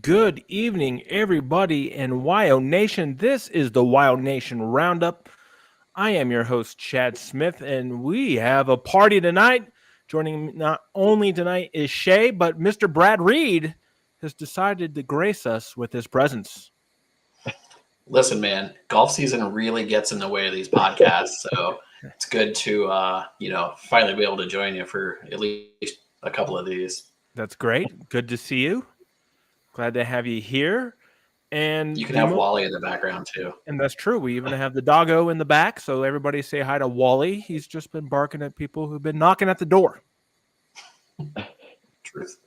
Good evening, everybody in WyoNation. This is the WyoNation Roundup. I am your host, Chad Smith, and we have a party tonight. Joining me not only tonight is Shea, but Mr. Brad Reed has decided to grace us with his presence. Listen, man, golf season really gets in the way of these podcasts, so it's good to finally be able to join you for at least a couple of these. That's great. Good to see you. Glad to have you here. And You can have Wally in the background too. And that's true. We even have the doggo in the back, so everybody say hi to Wally. He's just been barking at people who've been knocking at the door. Truth.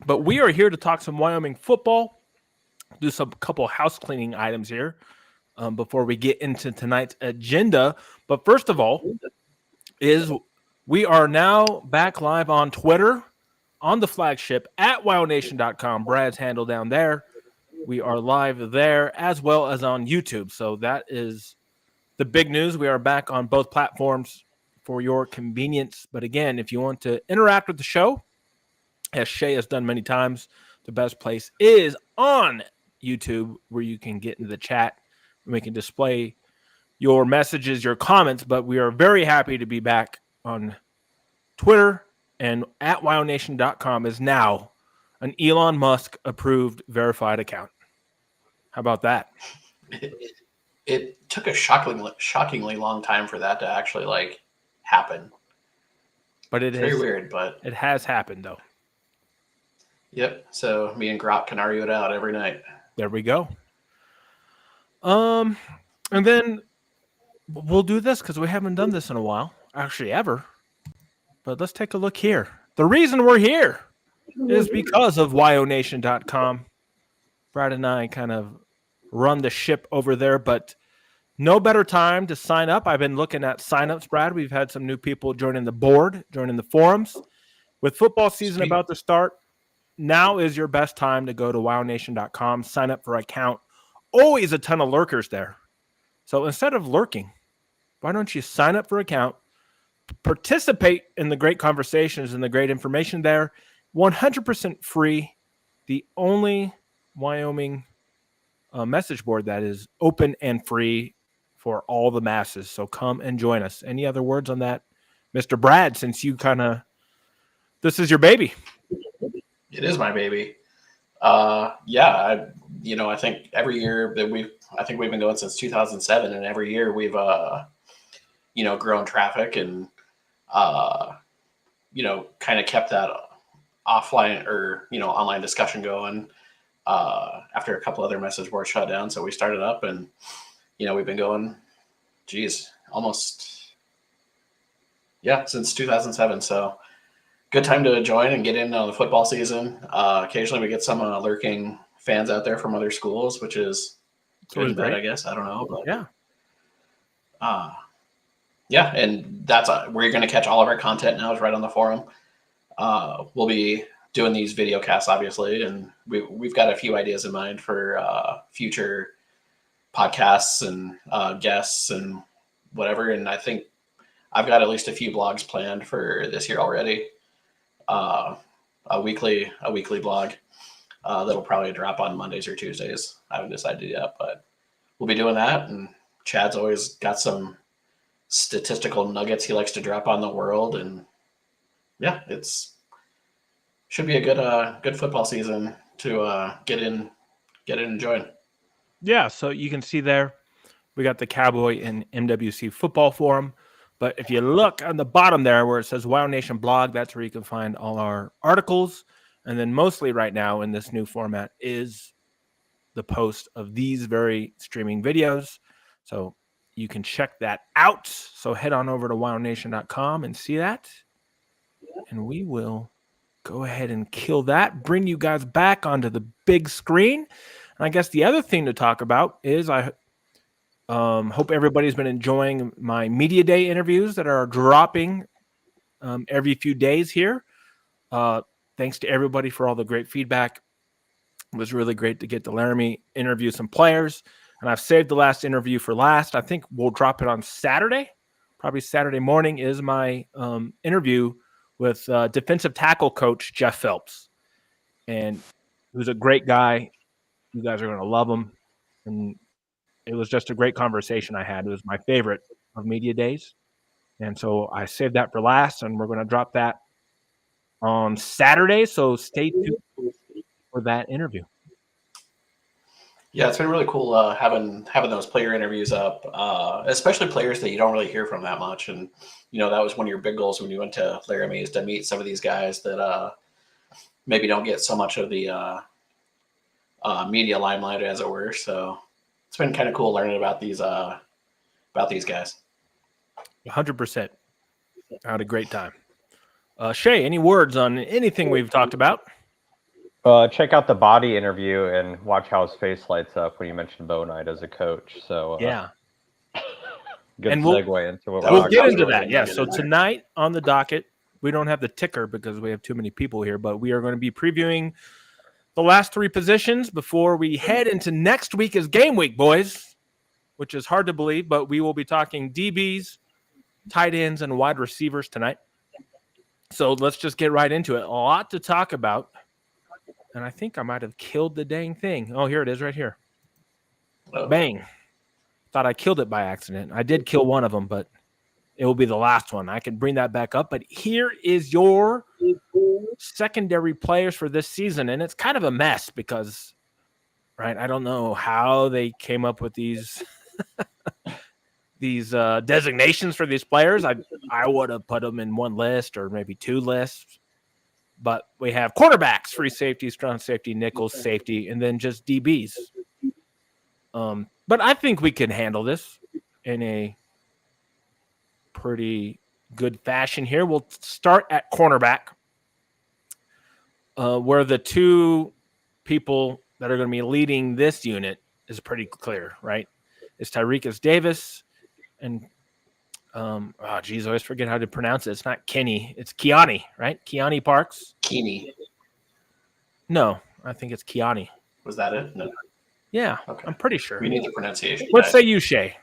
But we are here to talk some Wyoming football, do some couple house cleaning items here before we get into tonight's agenda. But first of all, we are now back live on Twitter, on the flagship at WyoNation.com. Brad's handle down there. We are live there as well as on YouTube. So that is the big news. We are back on both platforms for your convenience. But again, if you want to interact with the show, as Shea has done many times, the best place is on YouTube, where you can get into the chat and we can display your messages, your comments. But we are very happy to be back on Twitter, and at WyoNation.com is now an Elon Musk approved verified account. How about that? It took a shockingly long time for that to actually happen. But it's very weird, but it has happened though. Yep. So me and Grok can argue it out every night. There we go. And then we'll do this because we haven't done this in a while, actually ever. But let's take a look here. The reason we're here is because of WyoNation.com. Brad and I kind of run the ship over there, but no better time to sign up. I've been looking at signups, Brad. We've had some new people joining the board, joining the forums. With football season about to start, now is your best time to go to WyoNation.com, sign up for an account. Always a ton of lurkers there. So instead of lurking, why don't you sign up for an account, participate in the great conversations and the great information there, 100% free, the only Wyoming message board that is open and free for all the masses. So come and join us. Any other words on that, Mr. Brad, since you this is your baby? It is my baby. I think every year that we've been going since 2007, and every year we've grown traffic and kind of kept that offline or online discussion going after a couple other message boards shut down. So we started up, and we've been going almost since 2007. So good time to join and get in on the football season. Occasionally we get some lurking fans out there from other schools, which is good and bad, I guess. I don't know, but and that's where you're going to catch all of our content now, is right on the forum. We'll be doing these video casts, obviously, and we've got a few ideas in mind for future podcasts and guests and whatever. And I think I've got at least a few blogs planned for this year already. A weekly blog that'll probably drop on Mondays or Tuesdays. I haven't decided yet, but we'll be doing that. And Chad's always got some statistical nuggets he likes to drop on the world, and it's should be a good football season to get in and join. Yeah, so you can see there we got the Cowboy and MWC football forum. But if you look on the bottom there where it says WyoNation blog, that's where you can find all our articles. And then mostly right now in this new format is the post of these very streaming videos. So you can check that out. So head on over to WyoNation.com and see that. And we will go ahead and kill that, bring you guys back onto the big screen. And I guess the other thing to talk about is I hope everybody's been enjoying my Media Day interviews that are dropping every few days here. Thanks to everybody for all the great feedback. It was really great to get to Laramie interview some players. And I've saved the last interview for last. I think we'll drop it on Saturday. Probably Saturday morning is my interview with defensive tackle coach Jeff Phelps. And who's a great guy. You guys are going to love them. And it was just a great conversation I had. It was my favorite of media days. And so I saved that for last, and we're going to drop that on Saturday. So stay tuned for that interview. Yeah, it's been really cool having those player interviews up, especially players that you don't really hear from that much. And that was one of your big goals when you went to Laramie, is to meet some of these guys that maybe don't get so much of the media limelight, as it were. So it's been kind of cool learning about these guys. 100%. I had a great time. Shea, any words on anything we've talked about? Check out the body interview and watch how his face lights up when you mentioned Bo Knight as a coach. So yeah, good and segue into what we'll get into that. Yeah. So tonight on the docket, we don't have the ticker because we have too many people here, but we are going to be previewing the last three positions before we head into next week is game week, boys, which is hard to believe, but we will be talking DBs, tight ends, and wide receivers tonight. So let's just get right into it. A lot to talk about. And I think I might have killed the dang thing. Oh, here it is right here. Oh. Bang. Thought I killed it by accident. I did kill one of them, but it will be the last one. I can bring that back up. But here is your secondary players for this season. And it's kind of a mess because, right, I don't know how they came up with these designations for these players. I would have put them in one list or maybe two lists. But we have cornerbacks, free safety, strong safety, nickels, safety, and then just DBs. But I think we can handle this in a pretty good fashion here. We'll start at cornerback, where the two people that are going to be leading this unit is pretty clear, right? It's Tyreek Davis and I always forget how to pronounce it. It's not Kenny. It's Keani, right? Keani Parks. Keany. No, I think it's Keani. Was that it? No. Yeah, Okay. I'm pretty sure. We need the pronunciation. What say you, Shea?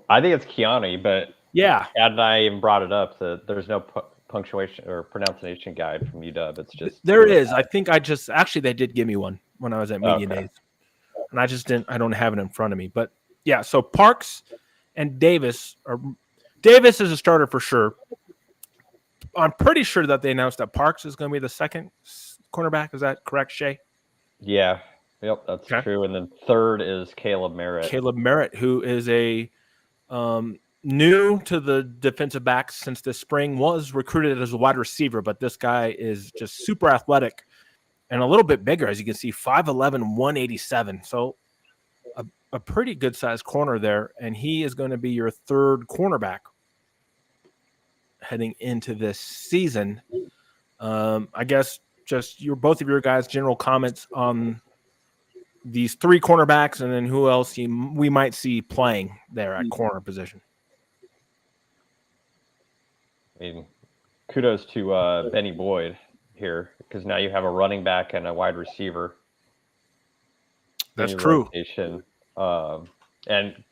I think it's Keani, but yeah, and I even brought it up that there's no punctuation or pronunciation guide from UW. It's just there is. I think they did give me one when I was at Media Okay. Days, and I don't have it in front of me. But yeah, so Parks and Davis is a starter for sure. I'm pretty sure that they announced that Parks is going to be the second cornerback. Is that correct, Shea? Yeah. Yep, that's true. And then third is Caleb Merritt. Who is a new to the defensive backs since this spring, was recruited as a wide receiver, but this guy is just super athletic and a little bit bigger, as you can see, 5'11", 187. So a pretty good-sized corner there, and he is going to be your third cornerback heading into this season. I guess just both of your guys' general comments on these three cornerbacks, and then who else we might see playing there at corner position. I mean, kudos to Benny Boyd here, because now you have a running back and a wide receiver. That's true. Rotation. And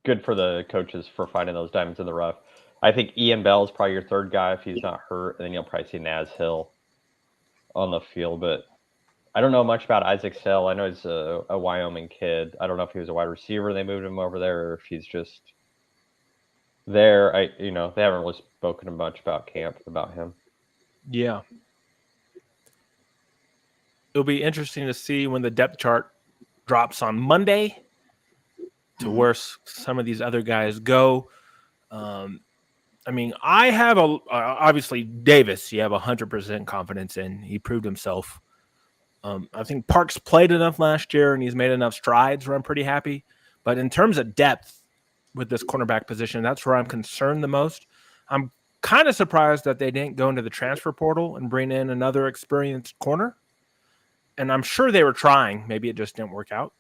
good for the coaches for finding those diamonds in the rough. I think Ian Bell is probably your third guy if he's not hurt, and then you'll probably see Naz Hill on the field. But I don't know much about Isaac Sell. I know he's a Wyoming kid. I don't know if he was a wide receiver. They moved him over there, or if he's just there. They haven't really spoken much about camp about him. Yeah. It'll be interesting to see when the depth chart drops on Monday to where some of these other guys go. I have obviously Davis. You have 100% confidence in. He proved himself. I think Parks played enough last year and he's made enough strides where I'm pretty happy. But in terms of depth with this cornerback position, that's where I'm concerned the most. I'm kind of surprised that they didn't go into the transfer portal and bring in another experienced corner. And I'm sure they were trying. Maybe it just didn't work out.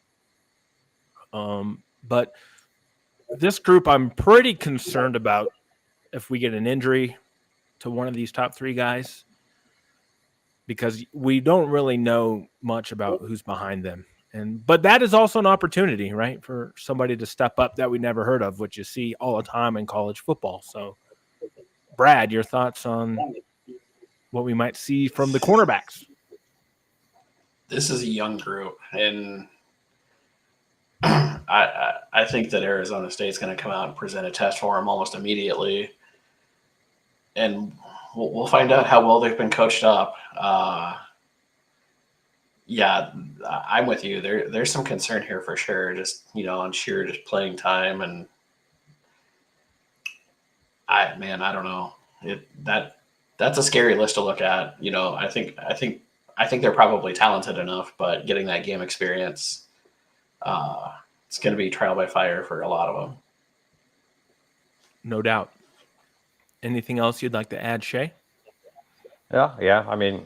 But this group, I'm pretty concerned about if we get an injury to one of these top three guys, because we don't really know much about who's behind them. But that is also an opportunity, right, for somebody to step up that we never heard of, which you see all the time in college football. So, Brad, your thoughts on what we might see from the cornerbacks? this is a young group, and I think that Arizona State's going to come out and present a test for them almost immediately, and we'll find out how well they've been coached up. Yeah, I'm with you. There's some concern here for sure. Just on sheer just playing time, and I don't know. That's a scary list to look at. I think they're probably talented enough, but getting that game experience, it's going to be trial by fire for a lot of them. No doubt. Anything else you'd like to add, Shea? Yeah. I mean,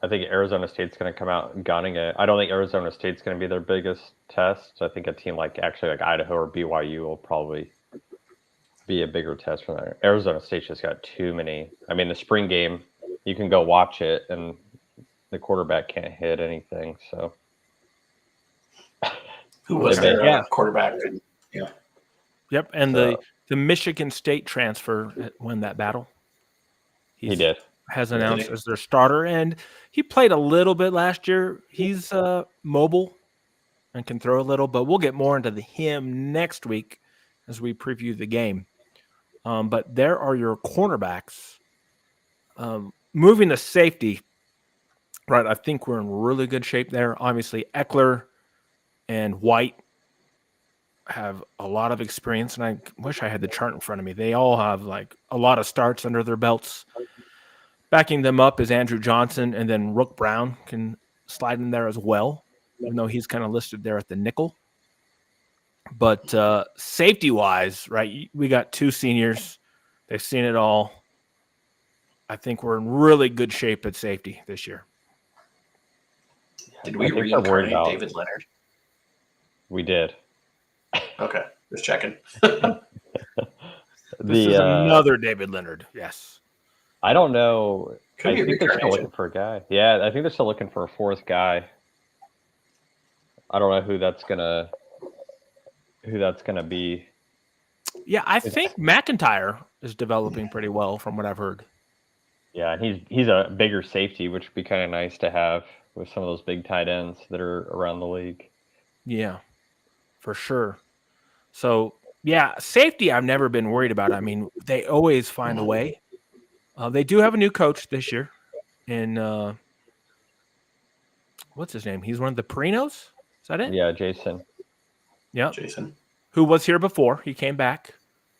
I think Arizona State's going to come out gunning it. I don't think Arizona State's going to be their biggest test. I think a team like Idaho or BYU will probably be a bigger test for that. Arizona State's just got too many. I mean, the spring game, you can go watch it, and the quarterback can't hit anything. So, who was their quarterback? Yeah. Yep, and the Michigan State transfer won that battle. He did. Has announced as their starter, and he played a little bit last year. He's mobile and can throw a little, but we'll get more into him next week as we preview the game. But there are your cornerbacks. Moving to safety, right? I think we're in really good shape there. Obviously, Eckler and White have a lot of experience, and I wish I had the chart in front of me. They all have like a lot of starts under their belts. Backing them up is Andrew Johnson, and then Rook Brown can slide in there as well, even though he's kind of listed there at the nickel. But safety-wise, right, we got two seniors. They've seen it all. I think we're in really good shape at safety this year. Did we reincarnate David Leonard? We did. Okay, just checking. This is another David Leonard, yes. I don't know. Could I think they're still looking for a guy. Yeah, I think they're still looking for a fourth guy. I don't know who that's gonna be. Yeah, I think McIntyre is developing pretty well from what I've heard. Yeah, and he's a bigger safety, which would be kind of nice to have with some of those big tight ends that are around the league. Yeah, for sure. So, yeah, safety I've never been worried about. I mean, they always find a way. They do have a new coach this year in what's his name? He's one of the Perinos? Is that it? Yeah, Jason. Yeah. Jason. Who was here before. He came back.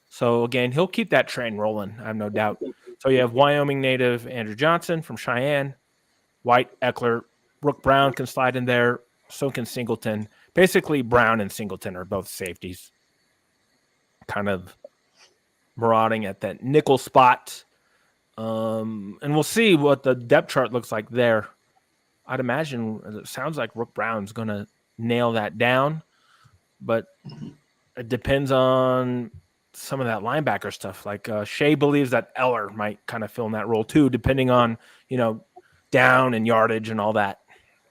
So, again, he'll keep that train rolling, I have no doubt. So you have Wyoming native Andrew Johnson from Cheyenne, White, Eckler, Rook Brown can slide in there, so can Singleton. Basically, Brown and Singleton are both safeties, kind of marauding at that nickel spot. And we'll see what the depth chart looks like there. I'd imagine it sounds like Rook Brown's going to nail that down, but it depends on some of that linebacker stuff. Like Shea believes that Eller might kind of fill in that role too, depending on, down and yardage and all that.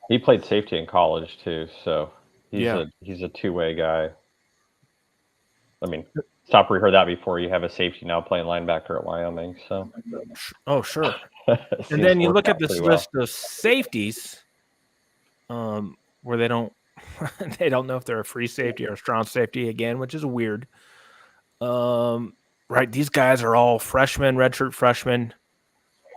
He played safety in college too, so he's a two-way guy. I mean, stop where you heard that before. You have a safety now playing linebacker at Wyoming. So, oh sure. And then you look at this list of safeties, where they don't know if they're a free safety or a strong safety again, which is weird. Right, these guys are all freshmen, redshirt freshmen.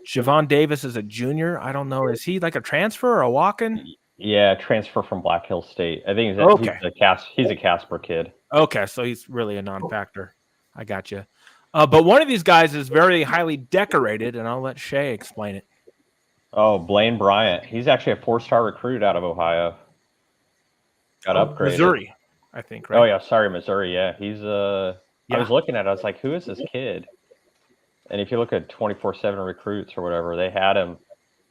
Javon Davis is a junior. I don't know. Is he like a transfer or a walk-in? Yeah, transfer from Black Hill State. I think he's a Casper kid. Okay, so he's really a non-factor. I got you. But one of these guys is very highly decorated, and I'll let Shea explain it. Oh, Blaine Bryant. He's actually a 4-star recruit out of Ohio. Got upgraded. Missouri, I think, right? Oh, yeah. Sorry, Missouri. Yeah, he's I was looking at it. I was like, who is this kid? And if you look at 24/7 recruits or whatever, they had him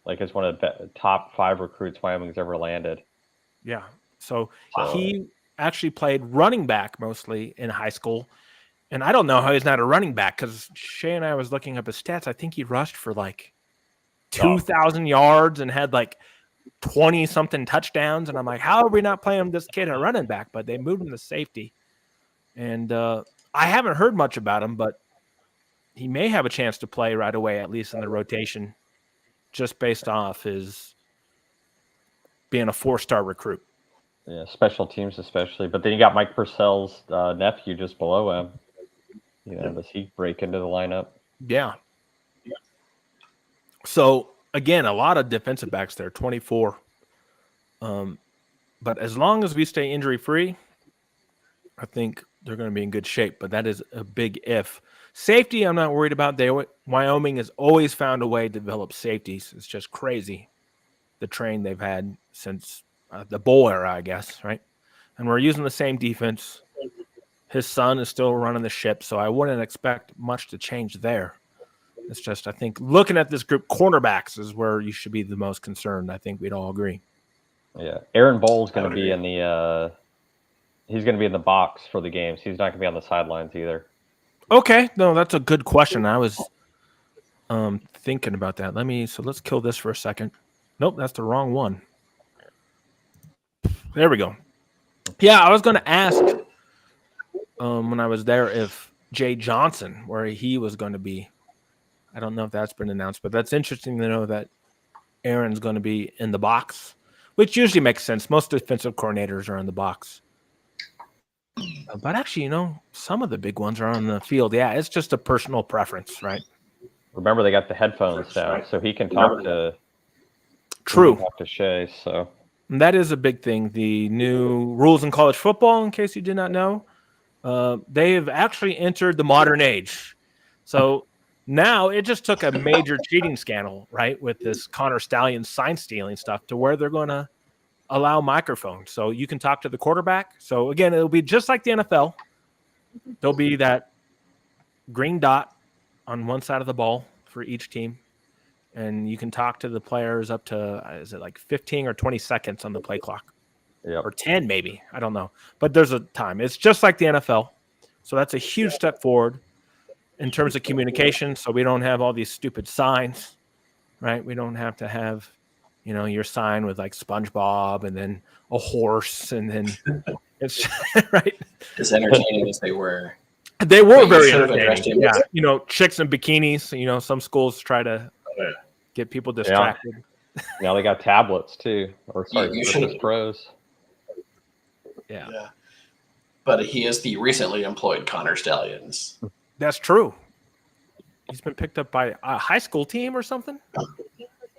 like as one of the top 5 recruits Wyoming's ever landed. Yeah. So he actually played running back mostly in high school. And I don't know how he's not a running back because Shea and I was looking up his stats. I think he rushed for like 2,000 yards and had like 20-something touchdowns. And I'm like, how are we not playing this kid a running back? But they moved him to safety. And I haven't heard much about him, but he may have a chance to play right away, at least in the rotation, just based off his being a 4-star recruit. Yeah, special teams especially. But then you got Mike Purcell's nephew just below him. Does he break into the lineup? Yeah. So, again, a lot of defensive backs there, 24. But as long as we stay injury-free, I think they're going to be in good shape. But that is a big if. Safety, I'm not worried about. Wyoming has always found a way to develop safeties. It's just crazy, the train they've had since the bowl era, I guess, right? And we're using the same defense. His son is still running the ship, so I wouldn't expect much to change there. It's just, I think, looking at this group, cornerbacks is where you should be the most concerned. I think we'd all agree. Yeah, Aaron Bowles going to be in the he's going to be in the box for the games. He's not going to be on the sidelines either. Okay, no, that's a good question. I was thinking about that. Let's kill this for a second. Nope, that's the wrong one. There we go. Yeah, I was going to ask when I was there if Jay Johnson, where he was going to be. I don't know if that's been announced, but that's interesting to know that Aaron's going to be in the box, which usually makes sense. Most defensive coordinators are in the box. But actually, some of the big ones are on the field. Yeah, it's just a personal preference, right? Remember, they got the headphones now, so he can talk to. True. Talk to Shea. So and that is a big thing. The new rules in college football, in case you did not know, they have actually entered the modern age. So now it just took a major cheating scandal, right, with this Connor Stallion sign stealing stuff, to where they're going to allow microphones. So you can talk to the quarterback. So again, it'll be just like the NFL. There'll be that green dot on one side of the ball for each team. And you can talk to the players up to, is it like 15 or 20 seconds on the play clock? Yep. Or 10 maybe. I don't know. But there's a time. It's just like the NFL. So that's a huge step forward in terms of communication. So we don't have all these stupid signs, right? We don't have to have, your sign with like SpongeBob and then a horse and then it's right. As entertaining as they were. They were very should have addressed entertaining. him. Yeah, chicks in bikinis. Some schools try to get people distracted. Now they got tablets too, or You should- Surface Pros. Yeah, But he is the recently employed Connor Stallions. that's true. He's been picked up by a high school team or something.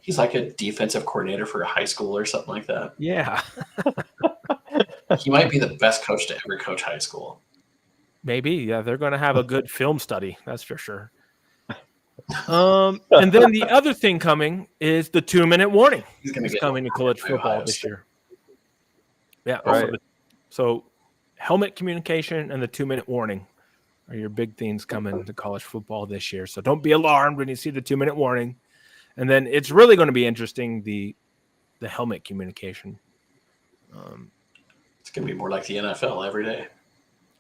He's like a defensive coordinator for a high school or something like that. Yeah, He might be the best coach to ever coach high school. maybe. Yeah, they're going to have a good film study. That's for sure. And then the other thing coming is the 2-minute warning. He's going to It's get coming to college by football Ohio this State. year. Yeah. Right. So helmet communication and the 2-minute warning are your big things coming to college football this year. So don't be alarmed when you see the 2-minute warning. And then it's really going to be interesting, the helmet communication. It's going to be more like the NFL every day.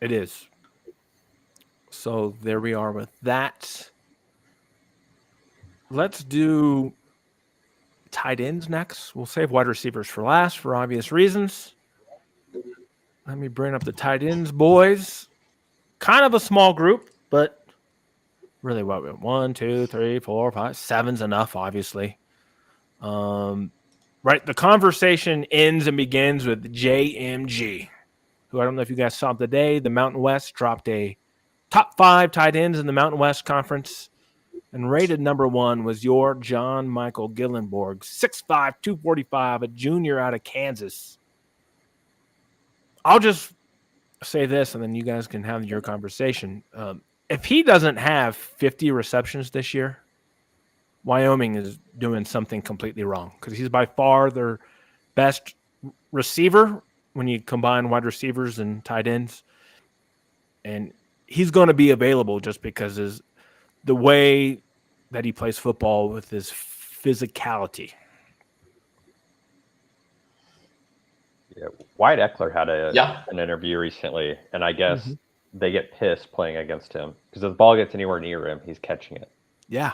It is. So there we are with that. Let's do tight ends next. We'll save wide receivers for last for obvious reasons. Let me bring up the tight ends, boys. Kind of a small group, but really what? 1, 2, 3, 4, 5, 7's enough, obviously. Right. The conversation ends and begins with JMG, who I don't know if you guys saw today. The Mountain West dropped a top 5 tight ends in the Mountain West Conference. And rated number 1 was your John Michael Gillenborg, 6'5", 245, a junior out of Kansas. I'll just say this, and then you guys can have your conversation. If he doesn't have 50 receptions this year, Wyoming is doing something completely wrong, because he's by far their best receiver when you combine wide receivers and tight ends. And he's going to be available just because the way that he plays football with his physicality. Yeah, Wyatt Eckler had an interview recently, and I guess they get pissed playing against him because if the ball gets anywhere near him, he's catching it. Yeah.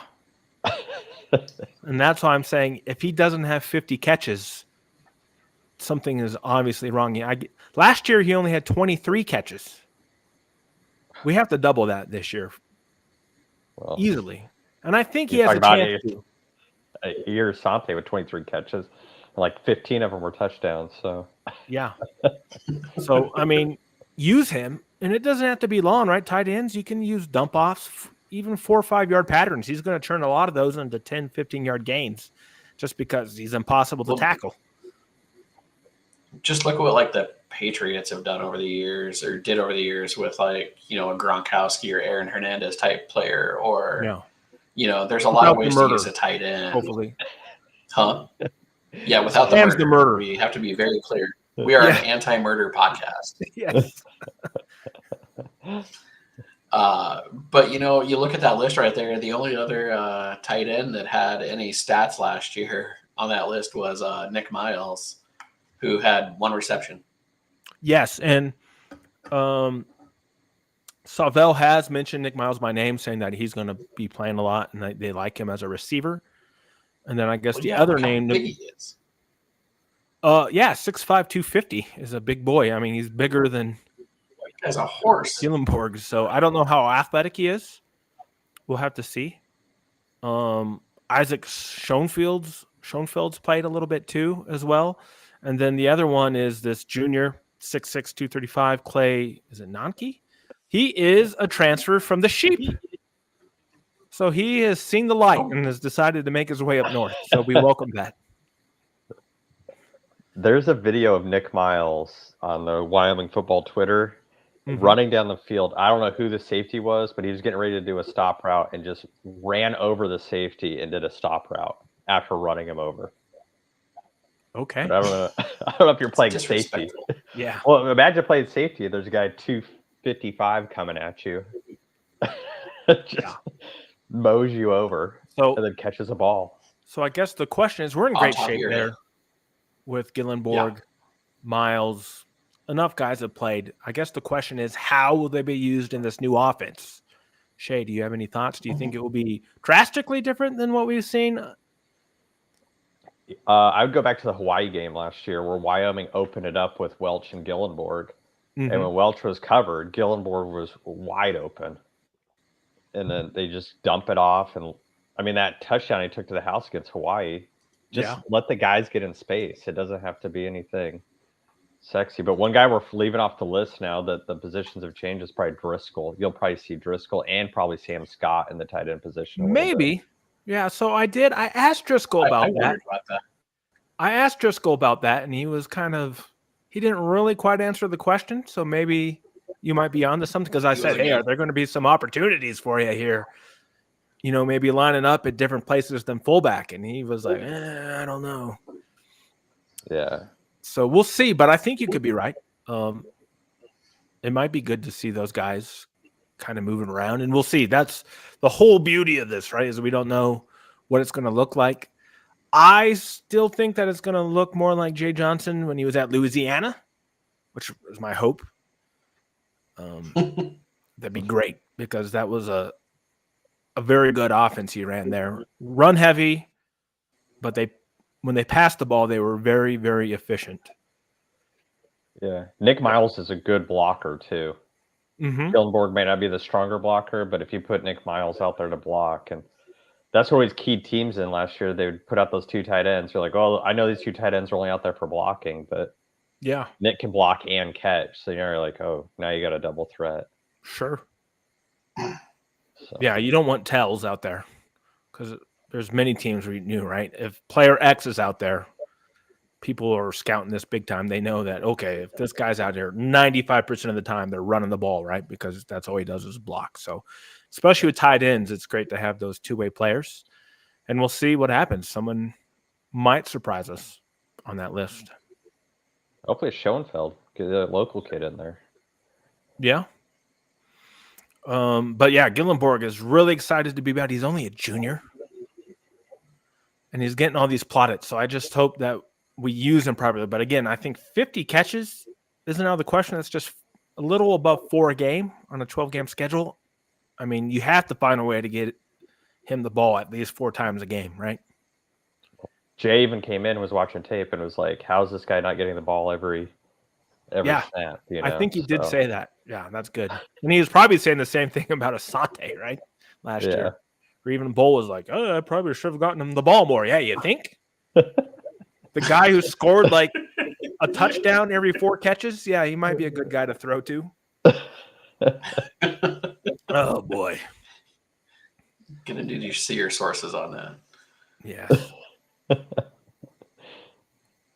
And that's why I'm saying if he doesn't have 50 catches, something is obviously wrong. Last year, he only had 23 catches. We have to double that this year. Well, easily. And I think he has a chance to. A year Sante with 23 catches. Like 15 of them were touchdowns. So Yeah. So, I mean, use him, and it doesn't have to be long, right? Tight ends, you can use dump offs, even 4 or 5 yard patterns. He's going to turn a lot of those into 10, 15-yard gains just because he's impossible to tackle. Just look at what like the Patriots have done over the years or did over the years with like, a Gronkowski or Aaron Hernandez type player or, there's a lot of ways to use a tight end. Hopefully. Huh? Yeah, without the murder. We have to be very clear. We are an anti-murder podcast. Yes. But, you look at that list right there. The only other tight end that had any stats last year on that list was Nick Miles, who had 1 reception. Yes, and Savell has mentioned Nick Miles by name, saying that he's going to be playing a lot and they like him as a receiver. And then I guess the other name. Big he is. 6'5", 250 is a big boy. I mean, he's bigger than as a horse. Gillenborg. So I don't know how athletic he is. We'll have to see. Isaac Schoenfeld's played a little bit too as well. And then the other one is this junior, 6'6", 235, Clay, is it Nanke? He is a transfer from the Sheep. So he has seen the light and has decided to make his way up north. So we welcome that. There's a video of Nick Miles on the Wyoming football Twitter running down the field. I don't know who the safety was, but he was getting ready to do a stop route and just ran over the safety and did a stop route after running him over. Okay. But I don't know if you're playing safety. Yeah. Well, imagine playing safety. There's a guy 255 coming at you. Just mows you over and then catches a ball. So I guess the question is, we're in great shape there with Gillenborg, Miles. Enough guys have played. I guess the question is, how will they be used in this new offense? Shea, do you have any thoughts? Do you think it will be drastically different than what we've seen? I would go back to the Hawaii game last year where Wyoming opened it up with Welch and Gillenborg. And when Welch was covered, Gillenborg was wide open. And then they just dump it off. And I mean, that touchdown he took to the house against Hawaii, just let the guys get in space. It doesn't have to be anything sexy. But one guy we're leaving off the list now that the positions have changed is probably Driscoll. You'll probably see Driscoll and probably Sam Scott in the tight end position. Maybe. Yeah, so I asked Driscoll about that. I asked Driscoll about that, and he was he didn't really quite answer the question. So maybe you might be onto something, because I said, hey, are there going to be some opportunities for you here? Maybe lining up at different places than fullback. And he was like, I don't know. Yeah. So we'll see, but I think you could be right. It might be good to see those guys kind of moving around, and we'll see. That's the whole beauty of this, right? Is we don't know what it's going to look like. I still think that it's going to look more like Jay Johnson when he was at Louisiana, which is my hope. That'd be great, because that was a very good offense he ran there. Run heavy, but when they passed the ball, they were very, very efficient. Yeah. Nick Miles is a good blocker too. Gillenborg may not be the stronger blocker, but if you put Nick Miles out there to block, and that's where he's keyed teams in last year. They would put out those 2 tight ends. You're like, oh, I know these 2 tight ends are only out there for blocking, but Nick can block and catch. So you're like, oh, now you got a double threat. Sure. So. Yeah, you don't want tells out there, because there's many teams we knew, right? If player X is out there, people are scouting this big time. They know that, okay, if this guy's out here, 95% of the time they're running the ball, right? Because that's all he does is block. So especially with tight ends, it's great to have those two-way players. And we'll see what happens. Someone might surprise us on that list. Hopefully it's Schoenfeld. Get a local kid in there. Yeah. But yeah, Gillenborg is really excited to be back. He's only a junior. And he's getting all these plaudits. So I just hope that we use him properly. But again, I think 50 catches isn't out of the question. That's just a little above 4 a game on a 12-game schedule. I mean, you have to find a way to get him the ball at least 4 times a game, right? Jay even came in and was watching tape and was like, how's this guy not getting the ball every snap? I think he did say that. Yeah, that's good. And he was probably saying the same thing about Asante, right? Last year. Or even Bull was like, oh, I probably should have gotten him the ball more. Yeah, you think? The guy who scored like a touchdown every 4 catches, yeah, he might be a good guy to throw to. Oh boy. Gonna need to see your sources on that. Yes.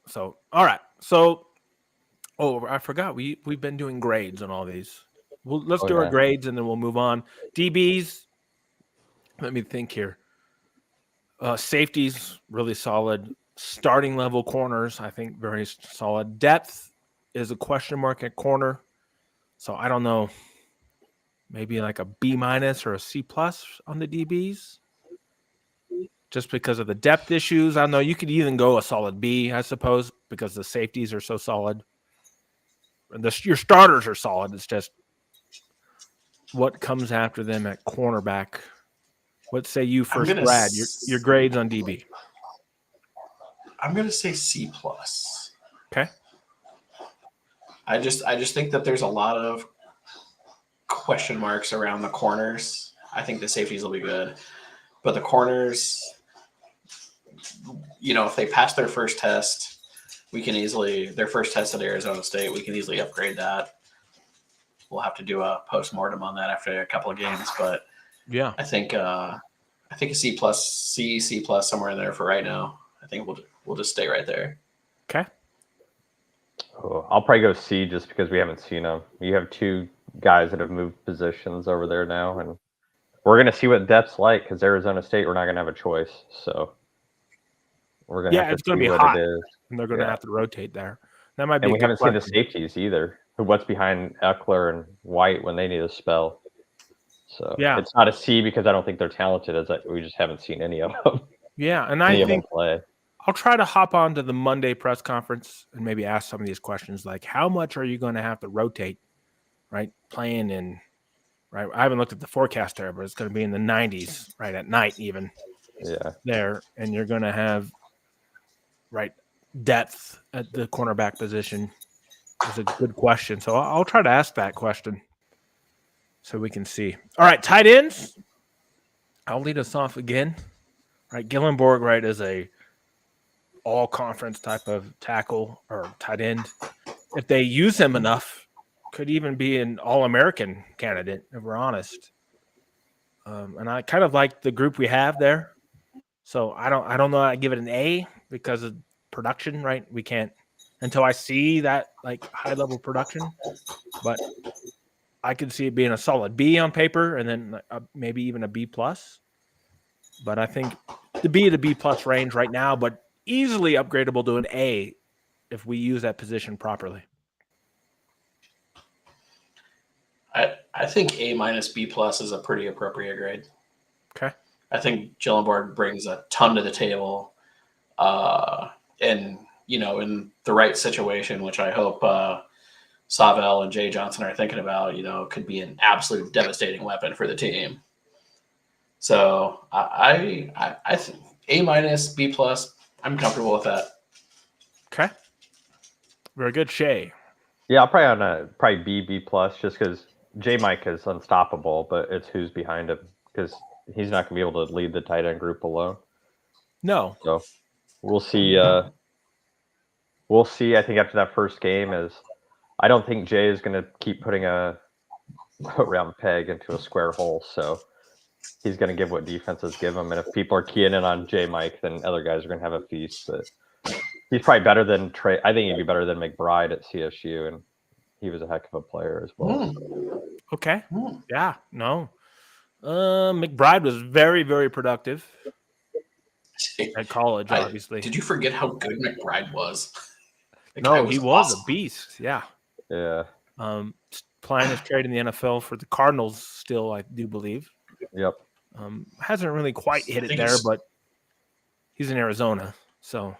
So, all right. So, I forgot we've been doing grades on all these. Let's do our grades and then we'll move on. DBs. Let me think here. Safeties really solid. Starting level corners, I think very solid. Depth is a question mark at corner. So I don't know. Maybe like a B- or a C+ on the DBs. Just because of the depth issues. I don't know. You could even go a solid B, I suppose, because the safeties are so solid. Your starters are solid. It's just what comes after them at cornerback. What say you first, Brad? Your grades on DB. I'm gonna say C+. Okay. I just think that there's a lot of question marks around the corners. I think the safeties will be good, but the corners, if they pass their first test, their first test at Arizona State, we can easily upgrade that. We'll have to do a post-mortem on that after a couple of games, but yeah, I think a C+, C+, somewhere in there for right now. I think we'll just stay right there. Okay. Oh, I'll probably go C just because we haven't seen them. You have 2 guys that have moved positions over there now, and we're going to see what depth's like because Arizona State, we're not going to have a choice. So we're going to have to it's going to see be what hot, it is. and they're going to have to rotate there. That might be. And we haven't seen the safeties either. What's behind Eckler and White when they need a spell? So it's not a C because I don't think they're talented. As we just haven't seen any of them. Yeah, and I think them play. I'll try to hop on to the Monday press conference and maybe ask some of these questions, like how much are you going to have to rotate, right? Playing in, right? I haven't looked at the forecast there, but it's going to be in the 90s, right, at night even. Yeah. There, and you're going to have, right, depth at the cornerback position. Is a good question. So I'll try to ask that question so we can see. All right, tight ends. I'll lead us off again. Right, Gillenborg, right, is a all-conference type of tackle or tight end. If they use him enough, could even be an All-American candidate, if we're honest. And I kind of like the group we have there. So I don't know. I give it an A because of production, right? We can't until I see that like high-level production, but I could see it being a solid B on paper and then maybe even a B+. But I think the B to B+ range right now, but easily upgradable to an A if we use that position properly. I think A- B+ is a pretty appropriate grade. Okay. I think Gillenborg brings a ton to the table, and in the right situation, which I hope Savell and Jay Johnson are thinking about, could be an absolute devastating weapon for the team. So I think A-, B+, I'm comfortable with that. Okay. Very good, Shea. Yeah, I'll probably B+, just because J. Mike is unstoppable, but it's who's behind him because he's not going to be able to lead the tight end group alone. No. So we'll see. We'll see. I think after that first game, I don't think Jay is going to keep putting a round peg into a square hole. So he's going to give what defenses give him. And if people are keying in on J. Mike, then other guys are going to have a feast. But he's probably better than Trey. I think he'd be better than McBride at CSU, and he was a heck of a player as well. Okay. Yeah. No. McBride was very, very productive at college, obviously. Did you forget how good McBride was? No, he was awesome. A beast. Yeah. Yeah. Playing his trade in the NFL for the Cardinals still, I do believe. Yep. Hasn't really quite hit it there, but he's in Arizona, so.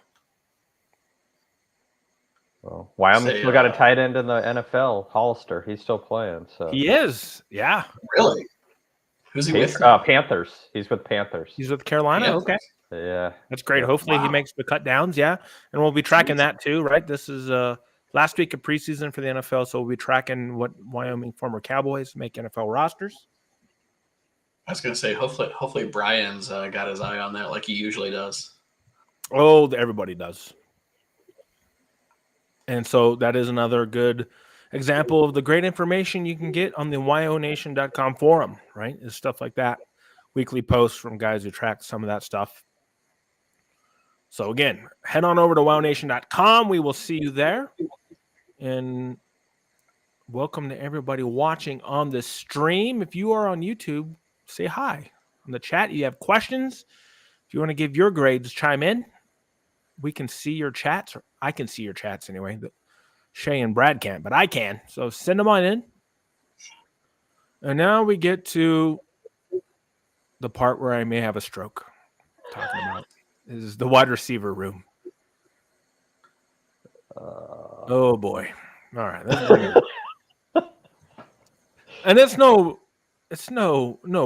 Well, Wyoming still got a tight end in the NFL, Hollister. He's still playing. So he is. Yeah. Really? Who's he with? Panthers. He's with Panthers. He's with Carolina. Yeah. Okay. Yeah. That's great. Hopefully he makes the cut downs. Yeah. And we'll be tracking that too, right? This is last week of preseason for the NFL. So we'll be tracking what Wyoming former Cowboys make NFL rosters. I was going to say, hopefully Brian's got his eye on that like he usually does. Oh, everybody does. And so that is another good example of the great information you can get on the WyoNation.com forum, right? Is stuff like that. Weekly posts from guys who track some of that stuff. So again, head on over to WyoNation.com. We will see you there. And welcome to everybody watching on the stream. If you are on YouTube, say hi. In the chat, you have questions. If you want to give your grades, chime in. We can see your chats. Or I can see your chats anyway. Shea and Brad can't, but I can. So send them on in. And now we get to the part where I may have a stroke. Talking about this is the wide receiver room. Oh boy! All right, let's bring it up. And it's no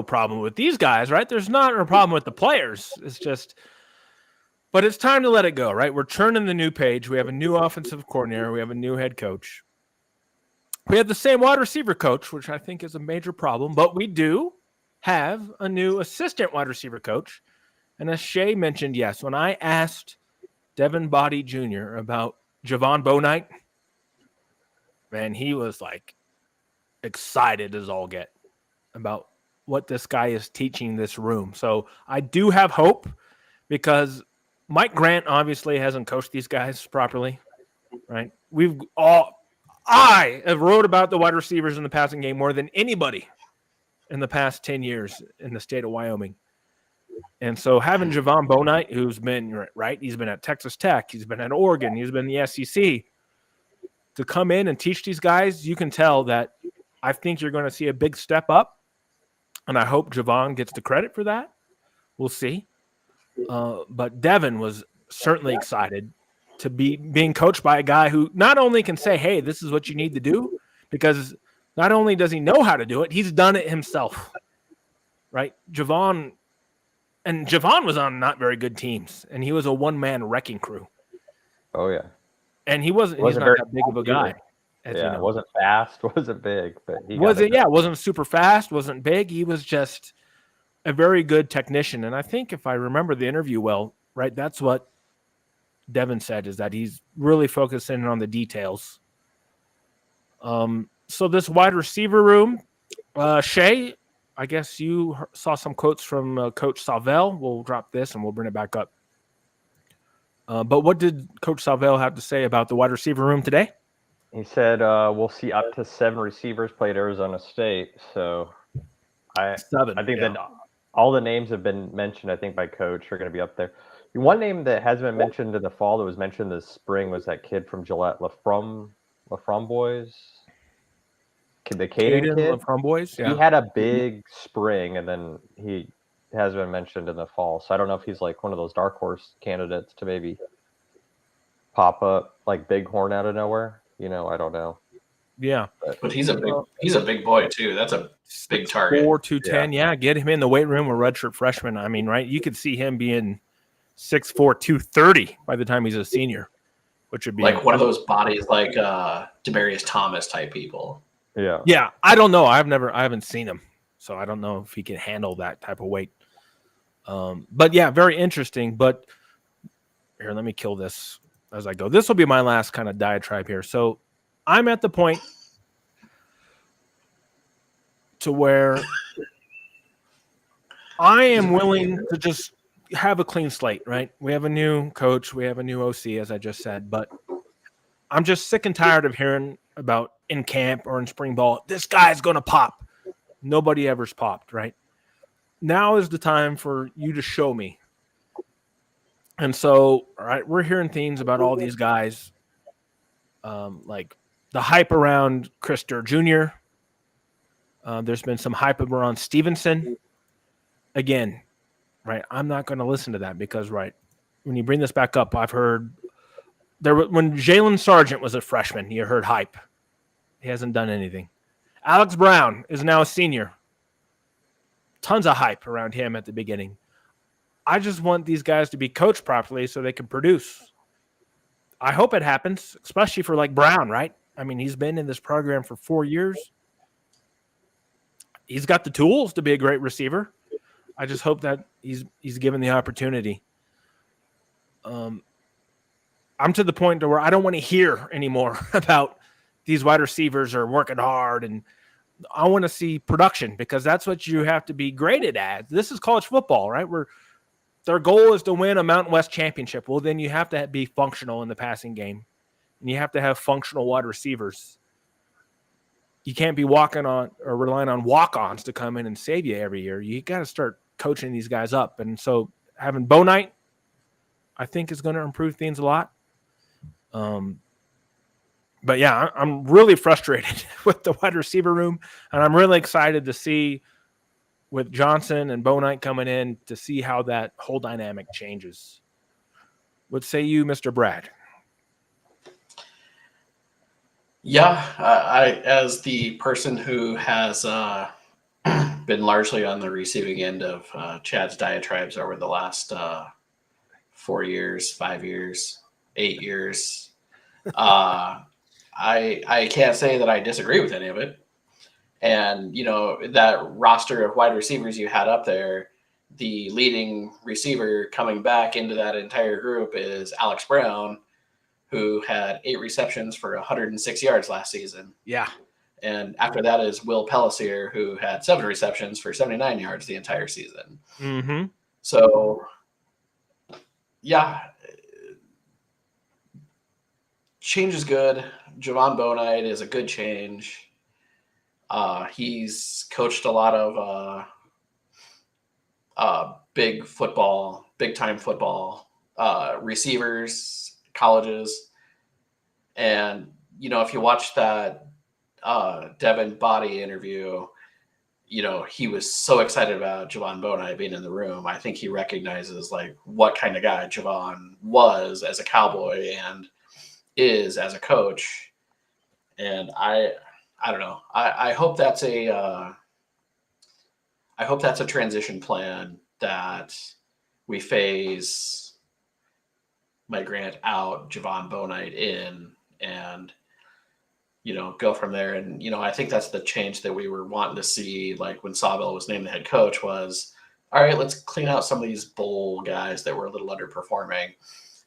problem with these guys, right? There's not a problem with the players. It's just, but it's time to let it go, right? We're turning the new page. We have a new offensive coordinator. We have a new head coach. We have the same wide receiver coach, which I think is a major problem, but we do have a new assistant wide receiver coach. And as Shea mentioned, yes, when I asked Devin Body Jr. about Javon Bonight, man, he was like excited as all get about what this guy is teaching this room. So I do have hope because Mike Grant obviously hasn't coached these guys properly, right? I have wrote about the wide receivers in the passing game more than anybody in the past 10 years in the state of Wyoming. And so having Javon Bonight, who's been, right, he's been at Texas Tech, he's been at Oregon, he's been in the SEC, to come in and teach these guys, you can tell that I think you're going to see a big step up. And I hope Javon gets the credit for that. We'll see. But Devin was certainly excited to be being coached by a guy who not only can say, hey, this is what you need to do, because not only does he know how to do it, he's done it himself, right? Javon was on not very good teams, and he was a one-man wrecking crew. Oh, yeah. And he's not that big of a guy. Yeah, you know. It wasn't fast, wasn't big, but wasn't super fast, wasn't big. He was just a very good technician. And I think if I remember the interview well, right, that's what Devin said, is that he's really focusing on the details. So this wide receiver room, Shea, I guess you saw some quotes from Coach Salvell. We'll drop this and we'll bring it back up. But what did Coach Salvell have to say about the wide receiver room today? He said we'll see up to 7 receivers play at Arizona State. So I think that all the names have been mentioned, I think, by Coach are going to be up there. One name that hasn't been mentioned in the fall that was mentioned this spring was that kid from Gillette, Laframboise. The Caden kid. Laframboise, yeah. He had a big spring, and then he has been mentioned in the fall. So I don't know if he's like one of those dark horse candidates to maybe pop up like Bighorn out of nowhere. You know, I don't know. Yeah, but he's a big boy too. That's a big target. 4', 210. Yeah, get him in the weight room with redshirt freshman. I mean, right? You could see him being 6'4", 230 by the time he's a senior, which would be like one of those bodies like Demaryius Thomas type people. Yeah. Yeah, I don't know. I haven't seen him, so I don't know if he can handle that type of weight. But yeah, very interesting. But here, let me kill this as I go. This will be my last kind of diatribe here. So I'm at the point to where I am willing to just have a clean slate, right? We have a new coach. We have a new OC, as I just said. But I'm just sick and tired of hearing about in camp or in spring ball, this guy's going to pop. Nobody ever's popped, right? Now is the time for you to show me. And so, all right, we're hearing things about all these guys, like the hype around Krister Jr. There's been some hype around Stevenson. Again, right, I'm not going to listen to that because, right, when you bring this back up, I've heard when Jalen Sargent was a freshman, you heard hype. He hasn't done anything. Alex Brown is now a senior. Tons of hype around him at the beginning. I just want these guys to be coached properly so they can produce. I hope it happens, especially for like Brown, right? I mean, he's been in this program for 4 years. He's got the tools to be a great receiver. I just hope that he's given the opportunity. I'm to the point to where I don't want to hear anymore about these wide receivers are working hard, and I want to see production, because that's what you have to be graded at. This is college football, right? Where their goal is to win a Mountain West championship. Well, then you have to be functional in the passing game, and you have to have functional wide receivers. You can't be walking on or relying on walk-ons to come in and save you every year. You got to start coaching these guys up. And so having Bo Knight, I think, is going to improve things a lot. But yeah, I'm really frustrated with the wide receiver room, and I'm really excited to see, with Johnson and Bo Knight coming in, to see how that whole dynamic changes. What say you, Mr. Brad? Yeah, I as the person who has been largely on the receiving end of Chad's diatribes over the last 4 years, 5 years, 8 years, I can't say that I disagree with any of it. And that roster of wide receivers you had up there, the leading receiver coming back into that entire group is Alex Brown, who had 8 receptions for 106 yards last season. Yeah. And after that is Will Pellissier, who had 7 receptions for 79 yards the entire season. Mm-hmm. So, yeah, change is good. Javon Bo Knight is a good change. He's coached a lot of big time football receivers, colleges. And, if you watch that Devin Body interview, he was so excited about Javon Bo Knight being in the room. I think he recognizes like what kind of guy Javon was as a Cowboy and is as a coach. And I don't know. I hope that's a transition plan that we phase Mike Grant out, Javon Bo Knight in, and go from there. And I think that's the change that we were wanting to see, like when Sawville was named the head coach, was all right, let's clean out some of these bowl guys that were a little underperforming,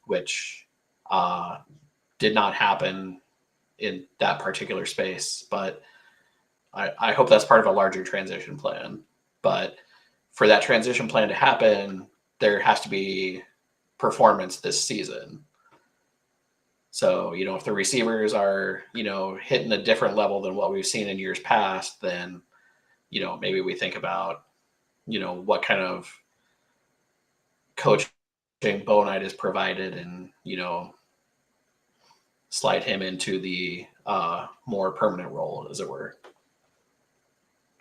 which did not happen in that particular space. But I hope that's part of a larger transition plan. But for that transition plan to happen, there has to be performance this season. So, if the receivers are, hitting a different level than what we've seen in years past, then, maybe we think about, what kind of coaching Bo Knight has provided and, slide him into the more permanent role, as it were.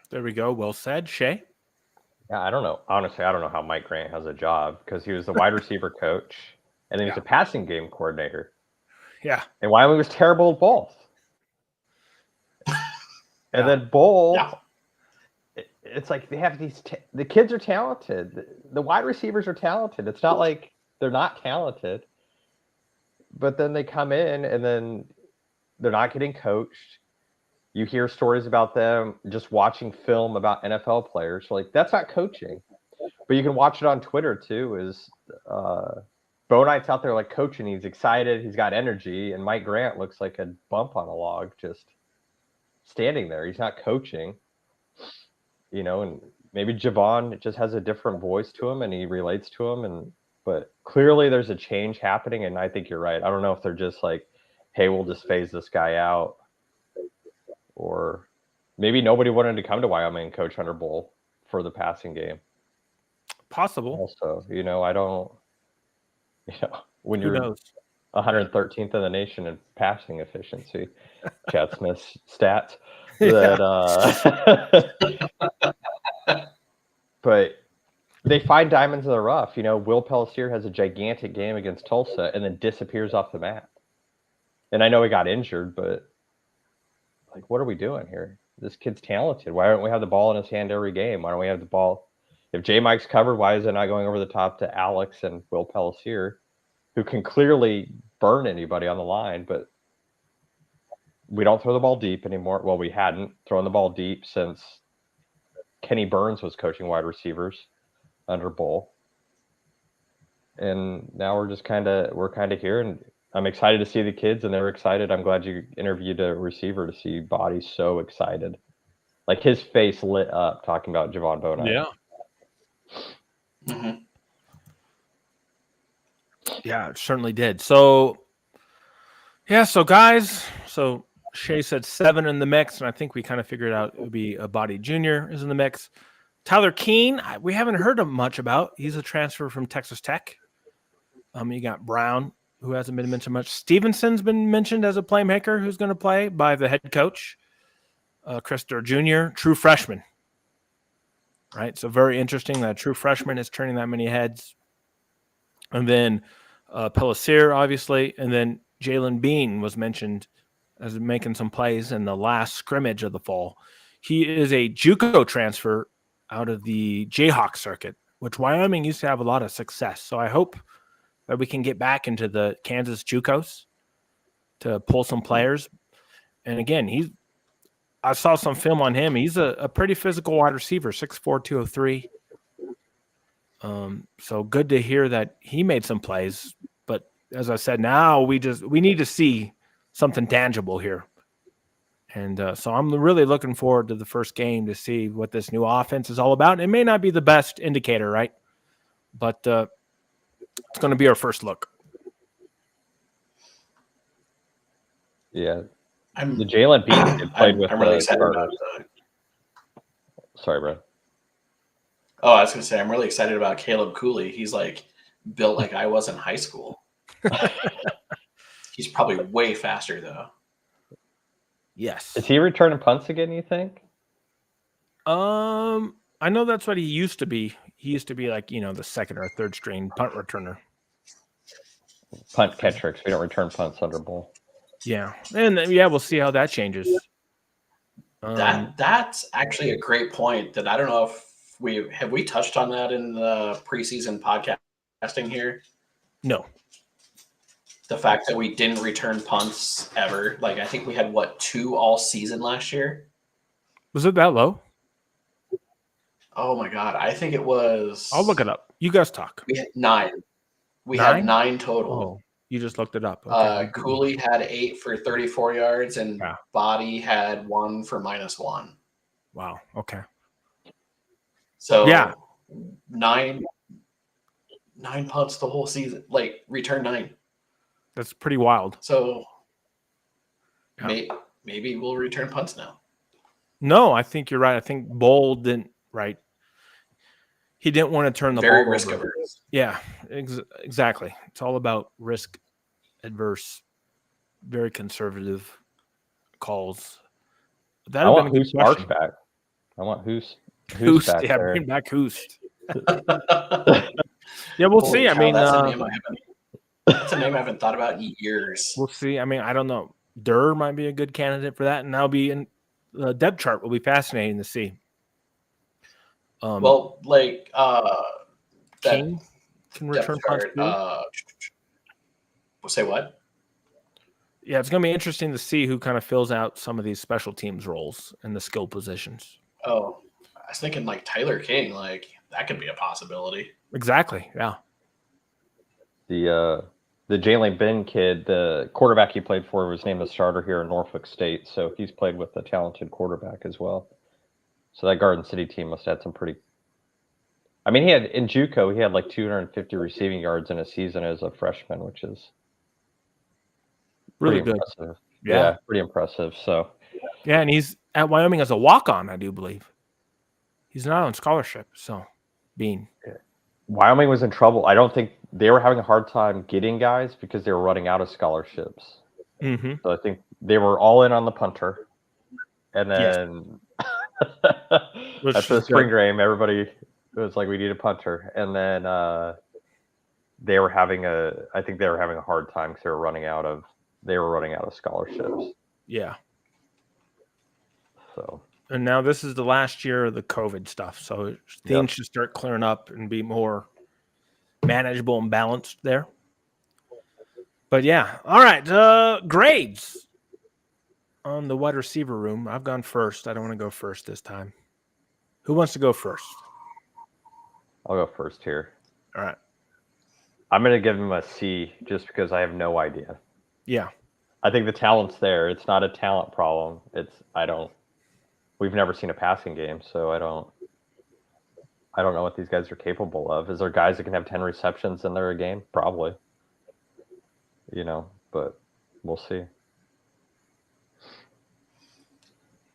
There we go. Well said, Shea. Yeah, I don't know. Honestly, I don't know how Mike Grant has a job, because he was the wide receiver coach, and then he was a passing game coordinator. Yeah. And Wyoming was terrible at both. And then Bowl, it's like they have these. The kids are talented. The wide receivers are talented. It's not like they're not talented. But then they come in, and then they're not getting coached. You hear stories about them just watching film about NFL players. Like, that's not coaching. But you can watch it on Twitter too. Is Bo Knight's out there like coaching. He's excited. He's got energy. And Mike Grant looks like a bump on a log, just standing there. He's not coaching. And maybe Javon just has a different voice to him, and he relates to him. But clearly there's a change happening, and I think you're right. I don't know if they're just like, hey, we'll just phase this guy out. Or maybe nobody wanted to come to Wyoming and coach Hunter Bowl for the passing game. Possible. Also, I don't, when Who you're knows? 113th in the nation in passing efficiency, Chad Smith's stats. Yeah. But they find diamonds in the rough. Will Pellissier has a gigantic game against Tulsa and then disappears off the map. And I know he got injured, but like, what are we doing here? This kid's talented. Why don't we have the ball in his hand every game? Why don't we have the ball? If J Mike's covered, why is it not going over the top to Alex and Will Pellissier, who can clearly burn anybody on the line? But we don't throw the ball deep anymore. Well, we hadn't thrown the ball deep since Kenny Burns was coaching wide receivers under Bull. And now we're kind of here, and I'm excited to see the kids, and they're excited. I'm glad you interviewed a receiver to see Body so excited. Like his face lit up talking about Javon Bona. Yeah. Mm-hmm. Yeah, it certainly did. So, yeah, so guys, so Shea said 7 in the mix, and I think we kind of figured out it would be a Body Jr. is in the mix. Tyler Keene, we haven't heard of much about. He's a transfer from Texas Tech. You got Brown, who hasn't been mentioned much. Stevenson's been mentioned as a playmaker who's going to play by the head coach, Christopher Jr., true freshman. Right, so very interesting that a true freshman is turning that many heads. And then Pellissier, obviously, and then Jalen Bean was mentioned as making some plays in the last scrimmage of the fall. He is a JUCO transfer out of the Jayhawk circuit, which Wyoming used to have a lot of success. So I hope that we can get back into the Kansas JUCOs to pull some players. And again, I saw some film on him. He's a pretty physical wide receiver, 6'4", 203. So good to hear that he made some plays. But as I said, now we need to see something tangible here. And so I'm really looking forward to the first game to see what this new offense is all about. It may not be the best indicator, right? But it's going to be our first look. Yeah. The Jalen Bean kid played with I'm really excited about Sorry, bro. Oh, I was going to say, I'm really excited about Caleb Cooley. He's like built like I was in high school. He's probably way faster, though. Yes. Is he returning punts again, you think? I know that's what he used to be. He used to be like, the second or third string punt returner. Punt catcher, because we don't return punts under Bull. Yeah. And we'll see how that changes. That's actually a great point that I don't know if we touched on that in the preseason podcasting here. No. The fact that we didn't return punts ever. Like, I think we had 2 all season last year. Was it that low? Oh my God. I think it was. I'll look it up. You guys talk. We had 9. We 9? had 9 total. Oh, you just looked it up. Okay. Cooley had 8 for 34 yards, and Body had 1 for -1. Wow. Okay. So yeah, 9 punts the whole season. Like, return 9. That's pretty wild. So maybe we'll return punts now. No, I think you're right. I think Bull didn't. Right. He didn't want to turn the very ball risk over. averse. Yeah, exactly. It's all about risk adverse, very conservative calls. I want Hoos March back. I want Hoos back there. Bring back Hoos. Yeah, we'll see. I mean, that's a name I haven't thought about in years. We'll see. I mean, I don't know. Durr might be a good candidate for that, and that'll be in the depth chart. Will be fascinating to see. Well, like King can return punts too. Say what? Yeah, it's going to be interesting to see who kind of fills out some of these special teams roles in the skill positions. Oh, I was thinking like Tyler King. Like, that could be a possibility. Exactly. Yeah. The Jalen Ben kid, the quarterback he played for, was named a starter here in Norfolk State, so he's played with a talented quarterback as well. So that Garden City team must have had some pretty. I mean, in JUCO, he had like 250 receiving yards in a season as a freshman, which is really good. Impressive. Yeah, pretty impressive. So. Yeah, and he's at Wyoming as a walk-on, I do believe. He's not on scholarship, so Bean. Wyoming was in trouble. I don't think they were having a hard time getting guys because they were running out of scholarships. Mm-hmm. So I think they were all in on the punter, and then. After the spring game, everybody was like, "We need a punter," and then I think they were having a hard time because they were running out of scholarships. Yeah. So. And now this is the last year of the COVID stuff, so things should start clearing up and be more manageable and balanced there. But yeah, all right. Grades on the wide receiver room. I've gone first. I don't want to go first this time. Who wants to go first? I'll go first here. All right. I'm going to give him a C just because I have no idea. Yeah. I think the talent's there. It's not a talent problem. We've never seen a passing game, so I don't know what these guys are capable of. Is there guys that can have 10 receptions in their game? Probably. But we'll see.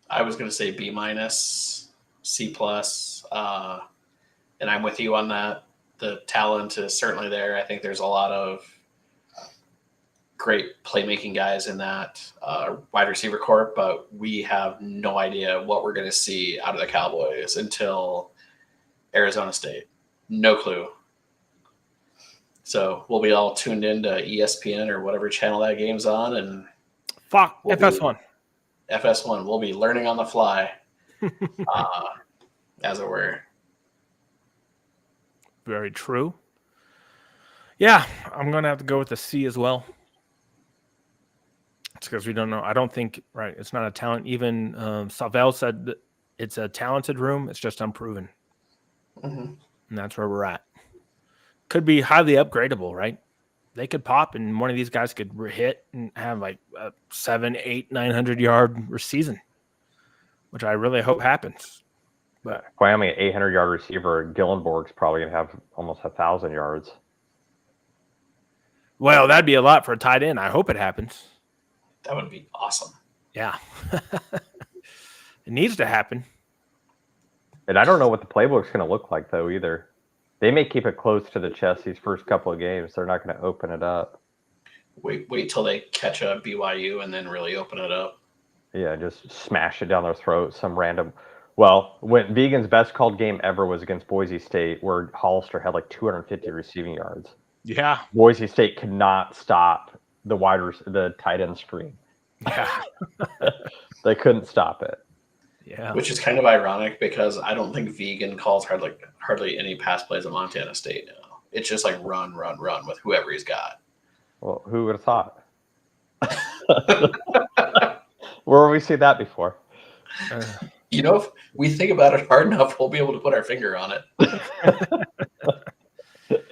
I was going to say B-, C+, and I'm with you on that. The talent is certainly there. I think there's a lot of great playmaking guys in that wide receiver corps, but we have no idea what we're going to see out of the Cowboys until Arizona State. No clue. So we'll be all tuned into ESPN or whatever channel that game's on, and FS1. FS1. We'll be learning on the fly, as it were. Very true. Yeah, I'm going to have to go with the C as well. It's because we don't know. I don't think, right, it's not a talent. Even Savell said that it's a talented room. It's just unproven. Mm-hmm. And that's where we're at. Could be highly upgradable, right? They could pop and one of these guys could hit and have like a 700, 800, 900-yard season, which I really hope happens. But Wyoming, an 800-yard receiver, Gillenborg's probably going to have almost 1,000 yards. Well, that'd be a lot for a tight end. I hope it happens. That would be awesome. Yeah. It needs to happen. And I don't know what the playbook's going to look like, though, either. They may keep it close to the chest these first couple of games. They're not going to open it up. Wait till they catch a BYU and then really open it up. Yeah, just smash it down their throat. Some random. Well, when Vegan's best called game ever was against Boise State, where Hollister had like 250 receiving yards. Yeah. Boise State could not stop the tight end screen. Yeah. They couldn't stop it. Yeah. Which is kind of ironic because I don't think Vegan calls hardly any pass plays at Montana State now. It's just like run with whoever he's got. Well, who would have thought? Where have we seen that before? If we think about it hard enough, we'll be able to put our finger on it.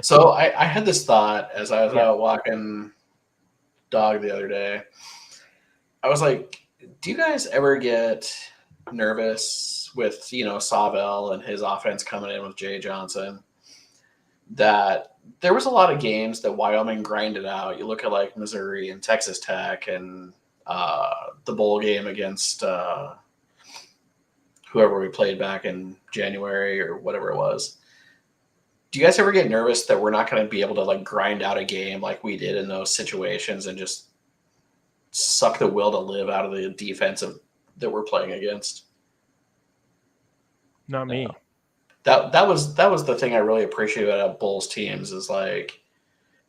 So I had this thought as I was out walking dog the other day. I was like, do you guys ever get nervous with, Savell and his offense coming in with Jay Johnson, that there was a lot of games that Wyoming grinded out? You look at like Missouri and Texas Tech and the bowl game against whoever we played back in January or whatever it was. Do you guys ever get nervous that we're not going to be able to like grind out a game like we did in those situations and just suck the will to live out of the defensive that we're playing against? Not me. That was the thing I really appreciate about Bulls teams is like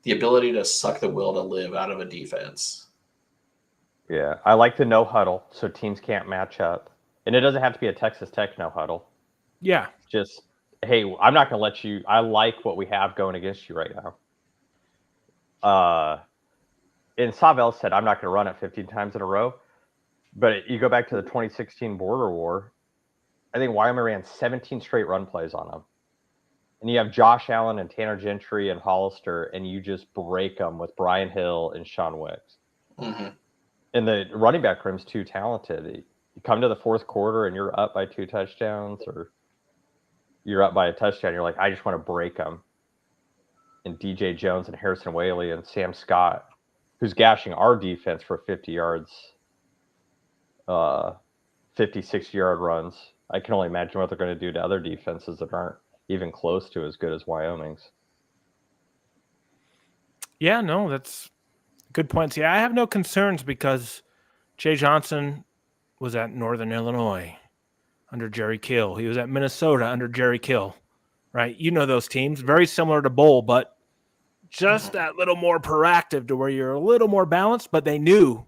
the ability to suck the will to live out of a defense. Yeah, I like the no huddle so teams can't match up. And it doesn't have to be a Texas Tech no huddle. Yeah. Just, hey, I'm not going to let you. I like what we have going against you right now. And Savell said, I'm not going to run it 15 times in a row. But you go back to the 2016 border war, I think Wyoming ran 17 straight run plays on them. And you have Josh Allen and Tanner Gentry and Hollister, and you just break them with Brian Hill and Sean Wicks. Mm-hmm. And the running back room's too talented. You come to the fourth quarter and you're up by 2 touchdowns, or you're up by a touchdown. You're like, I just want to break them. And DJ Jones and Harrison Whaley and Sam Scott, who's gashing our defense for 50 yards, 56-yard runs. I can only imagine what they're going to do to other defenses that aren't even close to as good as Wyoming's. Yeah, no, that's good points. Yeah, I have no concerns because Jay Johnson was at Northern Illinois under Jerry Kill. He was at Minnesota under Jerry Kill, right? You know those teams, very similar to Bowl, but just that little more proactive to where you're a little more balanced, but they knew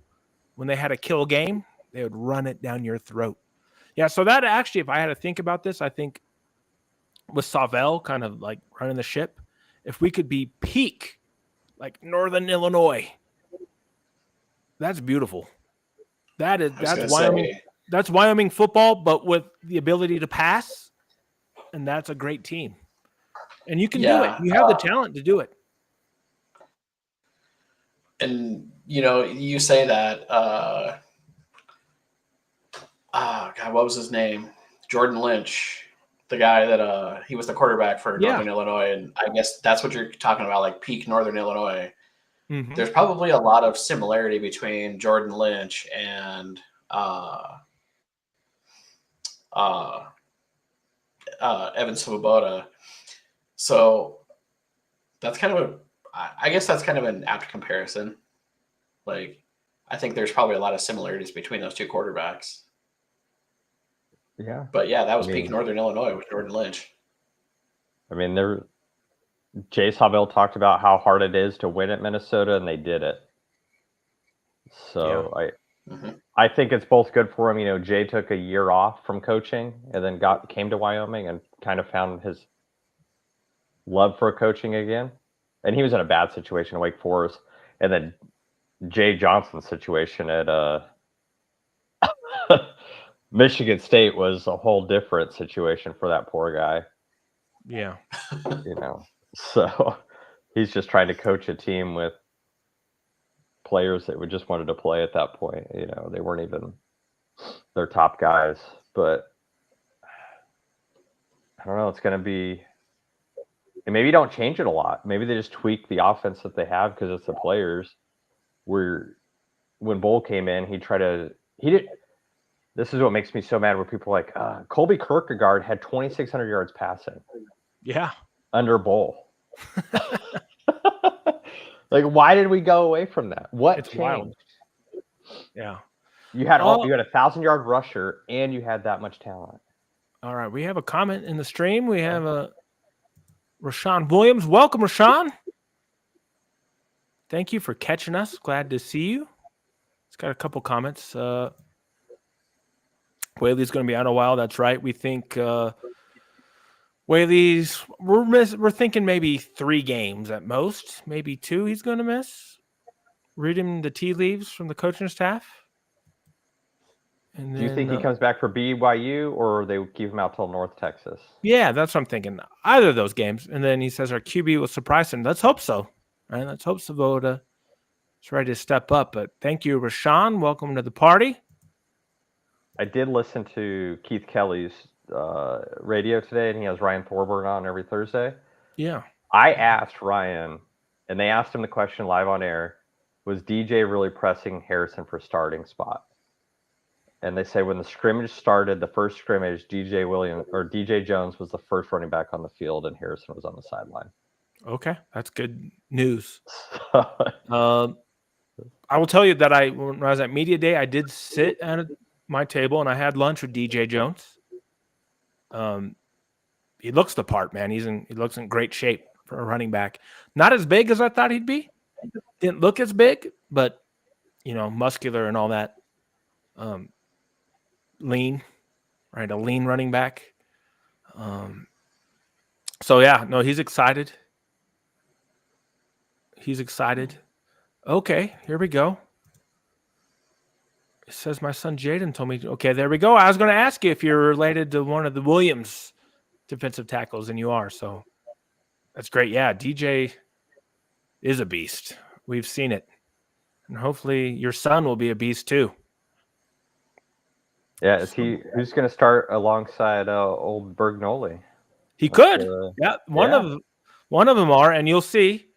when they had a kill game, they would run it down your throat. Yeah, so that actually, if I had to think about this, I think with Savell kind of like running the ship, if we could be peak, like Northern Illinois, that's beautiful. That's Wyoming. That's Wyoming football, but with the ability to pass, and that's a great team. And you can do it. You have the talent to do it. And you say that. God, what was his name? Jordan Lynch, the guy that he was the quarterback for Yeah. Northern Illinois, and I guess that's what you're talking about, like peak Northern Illinois. Mm-hmm. There's probably a lot of similarity between Jordan Lynch and Evan Swoboda. So that's kind of I guess that's kind of an apt comparison. Like, I think there's probably a lot of similarities between those two quarterbacks. Yeah. But yeah, that was peak Northern Illinois with Jordan Lynch. I mean, Jay Sawville talked about how hard it is to win at Minnesota, and they did it. So I think it's both good for him. Jay took a year off from coaching and then came to Wyoming and kind of found his love for coaching again. And he was in a bad situation at Wake Forest. And then Jay Johnson's situation at Michigan State was a whole different situation for that poor guy. Yeah. So he's just trying to coach a team with players that would just wanted to play at that point. They weren't even their top guys. But I don't know. It's going to be, and maybe don't change it a lot. Maybe they just tweak the offense that they have because it's the players. When Bull came in, this is what makes me so mad where people are like, Colby Kierkegaard had 2,600 yards passing. Yeah. Under Bull. Like, why did we go away from that? What changed? Wild. Yeah. You had a 1,000-yard rusher and you had that much talent. All right. We have a comment in the stream. We have Rashawn Williams. Welcome, Rashawn. Thank you for catching us. Glad to see you. It's got a couple comments. Whaley's going to be out a while. That's right. We think Whaley's, we're thinking maybe 3 games at most, maybe 2 he's going to miss. Reading the tea leaves from the coaching staff. And do you think he comes back for BYU or they keep him out till North Texas? Yeah, that's what I'm thinking. Either of those games. And then he says our QB will surprise him. Let's hope so. Right? Let's hope Svoboda is ready to step up. But thank you, Rashawn. Welcome to the party. I did listen to Keith Kelly's radio today, and he has Ryan Thorburn on every Thursday. Yeah. I asked Ryan, and they asked him the question live on air, was DJ really pressing Harrison for starting spot? And they say when the scrimmage started, the first scrimmage, DJ Jones was the first running back on the field, and Harrison was on the sideline. Okay, that's good news. I will tell you that when I was at Media Day, I did sit at my table and I had lunch with DJ Jones. He looks the part, man. He looks in great shape for a running back. Not as big as I thought he'd be. Didn't look as big, but muscular and all that. Lean, right? A lean running back. So yeah, no, he's excited. He's excited. Okay, here we go. It says my son Jaden told me. Okay, there we go. I was going to ask you if you're related to one of the Williams defensive tackles, and you are. So that's great. Yeah, DJ is a beast. We've seen it. And hopefully your son will be a beast too. Yeah, who's going to start alongside old Bergnoli? He could. One of them are, and you'll see.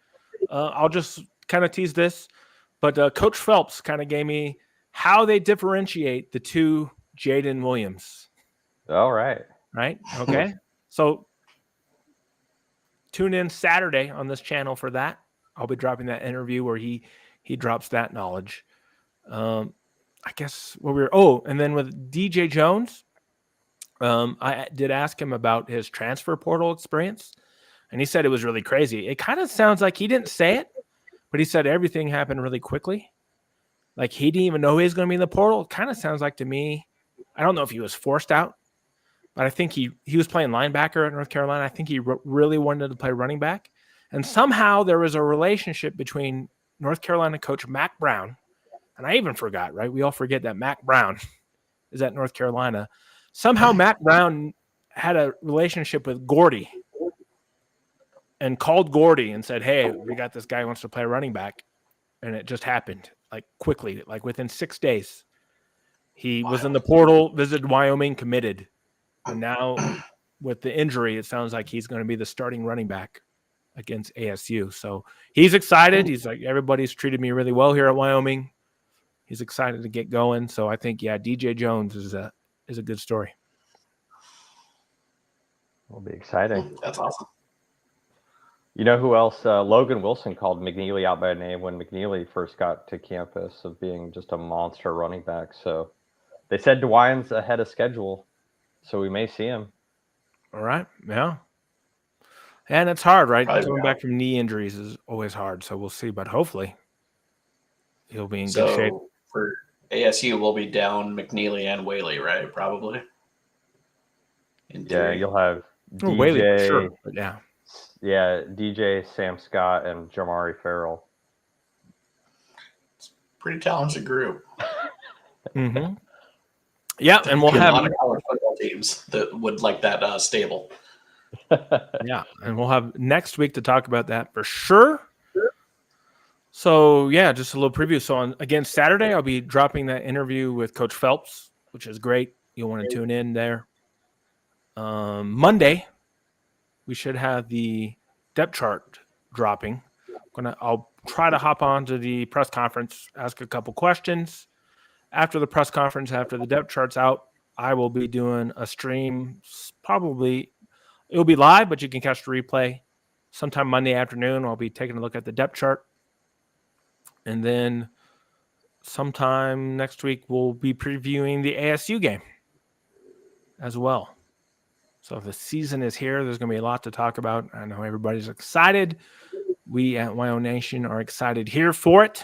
I'll just kind of tease this, but Coach Phelps kind of gave me how they differentiate the two Jaden Williams. All right. Right? Okay. So tune in Saturday on this channel for that. I'll be dropping that interview where he drops that knowledge. I guess and then with DJ Jones, I did ask him about his transfer portal experience, and he said it was really crazy. It kind of sounds like he didn't say it, but he said everything happened really quickly. Like he didn't even know he was going to be in the portal. It kind of sounds like to me, I don't know if he was forced out, but I think he was playing linebacker at North Carolina. I think he really wanted to play running back. And somehow there was a relationship between North Carolina coach Mack Brown, and I even forgot, right? We all forget that Mack Brown is at North Carolina. Somehow Mack Brown had a relationship with Gordy and called Gordy and said, hey, we got this guy who wants to play running back. and it just happened like quickly, like within 6 days. He was in Wild. the portal, visited Wyoming, committed, and now with the injury, it sounds like he's going to be the starting running back against ASU. So he's excited. He's like, everybody's treated me really well here at Wyoming. He's excited to get going. So I think, yeah, DJ Jones is a good story. Will be exciting. That's awesome. You know who else? Logan Wilson called McNeely out by name when McNeely first got to campus of being just a monster running back. So they said DeWine's ahead of schedule, so we may see him. All right. Yeah. And it's hard, right? Probably Coming not. back from knee injuries is always hard. So we'll see. But hopefully he'll be in good shape. So for ASU, we'll be down McNeely and Whaley, right? Probably. In Yeah, theory. you'll have Oh, Whaley, for DJ, sure. But yeah. DJ, Sam Scott, and Jamari Farrell. Pretty talented group. Mm-hmm. Yeah, and we'll a have lot of college football teams that would like that stable. yeah, and we'll have next week to talk about that for sure. So yeah, just a little preview. So again, Saturday I'll be dropping that interview with Coach Phelps, which is great. You'll want to tune in there. Monday, we should have the depth chart dropping. I'll try to hop on to the press conference, ask a couple questions. After the press conference, after the depth chart's out, I will be doing a stream. Probably it'll be live, but you can catch the replay sometime Monday afternoon. I'll be taking a look at the depth chart. And then sometime next week, we'll be previewing the ASU game as well. So if the season is here, there's going to be a lot to talk about. I know everybody's excited. We at WyoNation are excited here for it.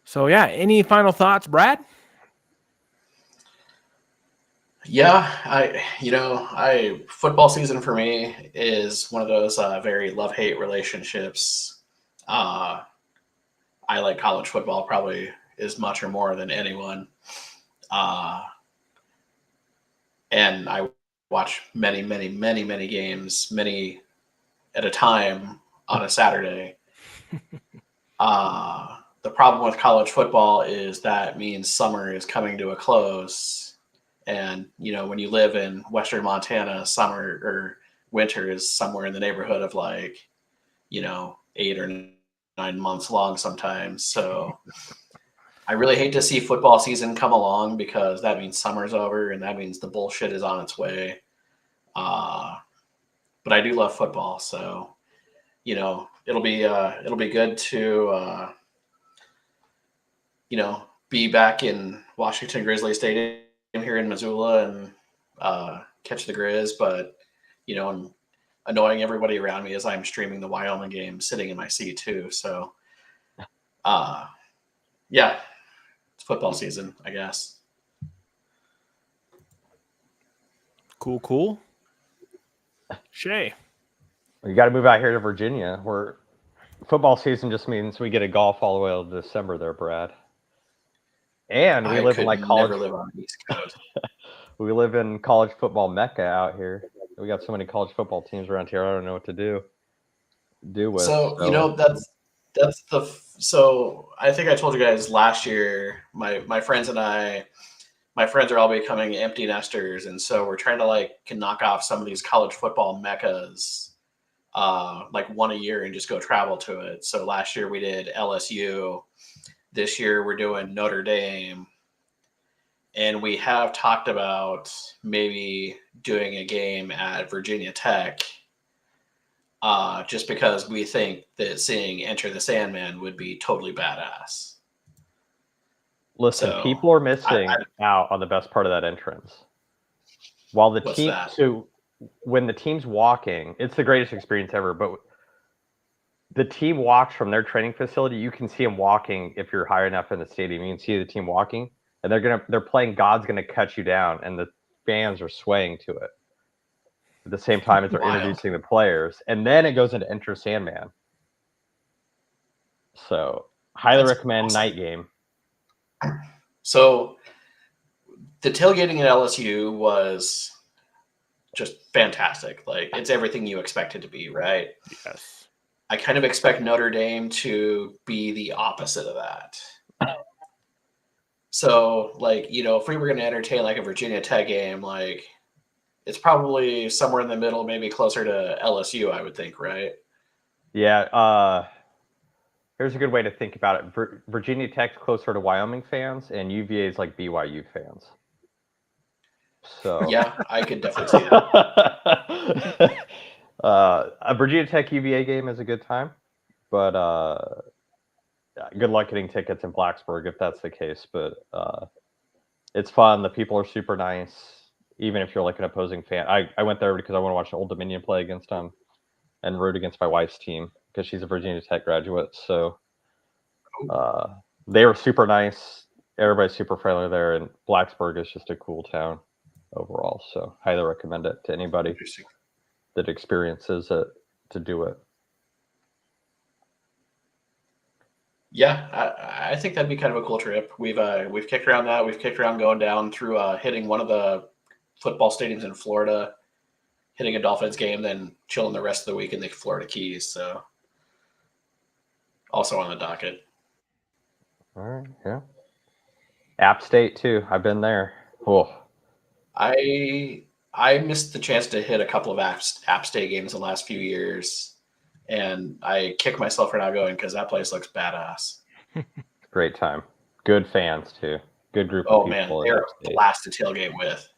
So yeah, any final thoughts, Brad? Yeah, football season for me is one of those very love-hate relationships. I like college football probably as much or more than anyone. And I watch many, many, many, many games, many at a time on a Saturday. The problem with college football is that means summer is coming to a close. And, when you live in Western Montana, summer or winter is somewhere in the neighborhood of 8 or 9 months long sometimes. So I really hate to see football season come along because that means summer's over and that means the bullshit is on its way. But I do love football. So, it'll be good to, be back in Washington Grizzly Stadium here in Missoula and catch the Grizz, but I'm annoying everybody around me as I'm streaming the Wyoming game, sitting in my seat too. So, yeah, it's football season, I guess. Cool. Shea. You got to move out here to Virginia, where football season just means we get a golf all the way till December there, Brad. And we live in college. Never live on the East Coast. We live in college football mecca out here. We got so many college football teams around here. I don't know what to do with. So so I think I told you guys last year, my friends and I, my friends are all becoming empty nesters. And so we're trying to knock off some of these college football meccas, one a year and just go travel to it. So last year we did LSU. This year we're doing Notre Dame. And we have talked about maybe doing a game at Virginia Tech, just because we think that seeing Enter the Sandman would be totally badass. Listen, people are missing out on the best part of that entrance. While the team, when the team's walking, it's the greatest experience ever. But the team walks from their training facility. You can see them walking if you're high enough in the stadium. You can see the team walking. And they're playing God's Gonna Cut You Down, and the fans are swaying to it at the same time as they're introducing the players. And then it goes into Enter Sandman. So highly recommend awesome. Night game. So the tailgating at LSU was just fantastic. It's everything you expect it to be, right? Yes. I kind of expect Notre Dame to be the opposite of that. So, like, if we were going to entertain like a Virginia Tech game, like it's probably somewhere in the middle, maybe closer to LSU, I would think, right? Yeah. Here's a good way to think about it. Virginia Tech's closer to Wyoming fans, and UVA is like BYU fans. So yeah, I could definitely see that. A Virginia Tech UVA game is a good time, but good luck getting tickets in Blacksburg if that's the case. But it's fun. The people are super nice, even if you're like an opposing fan. I went there because I want to watch Old Dominion play against them and root against my wife's team because she's a Virginia Tech graduate. So they were super nice. Everybody's super friendly there, and Blacksburg is just a cool town overall. So highly recommend it to anybody that experiences it to do it. Yeah, I think that'd be kind of a cool trip. We've kicked around that. We've kicked around going down through hitting one of the football stadiums in Florida, hitting a Dolphins game, then chilling the rest of the week in the Florida Keys. So also on the docket. All right, yeah. App State too. I've been there. Oh. I missed the chance to hit a couple of App State games the last few years, and I kick myself for not going because that place looks badass. Great time. Good fans too. Good group Oh of man, people. they're a blast to tailgate with.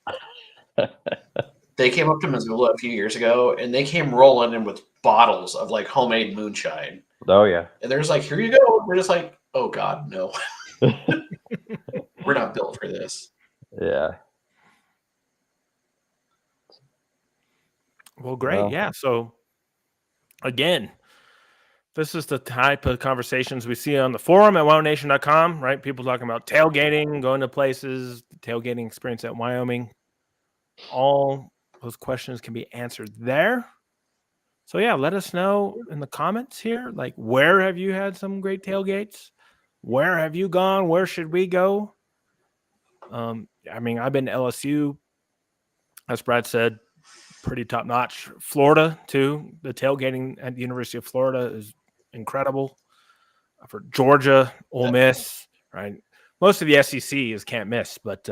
They came up to Missoula a few years ago, and they came rolling in with bottles of like homemade moonshine. Oh yeah. And there's like, here you go. We're just like, oh God, no. We're not built for this. Yeah. Well, great. Yeah. So again, this is the type of conversations we see on the forum at WyoNation.com, right? People talking about tailgating, going to places, tailgating experience at Wyoming. All those questions can be answered there. So yeah, let us know in the comments here, like where have you had some great tailgates? Where have you gone? Where should we go? I mean, I've been to LSU, as Brad said, pretty top notch. Florida too. The tailgating at the University of Florida is incredible. For Georgia, Ole Miss, right? Most of the SEC is can't miss, but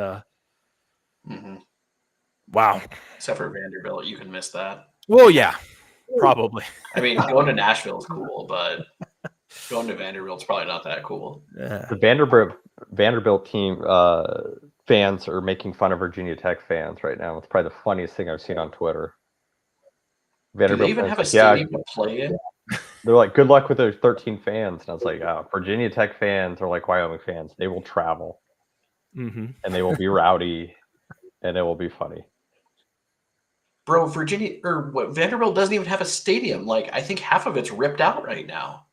wow. Except for Vanderbilt, you can miss that. Well, yeah, probably. I mean, going to Nashville is cool, but going to Vanderbilt's probably not that cool. Yeah. The Vanderbilt team fans are making fun of Virginia Tech fans right now. It's probably the funniest thing I've seen on Twitter. Vanderbilt, do they even have a stadium to play in? They're like, good luck with their 13 fans. And I was like, oh, Virginia Tech fans are like Wyoming fans. They will travel. And they will be rowdy. And it will be funny. Bro, Vanderbilt doesn't even have a stadium. Like, I think half of it's ripped out right now.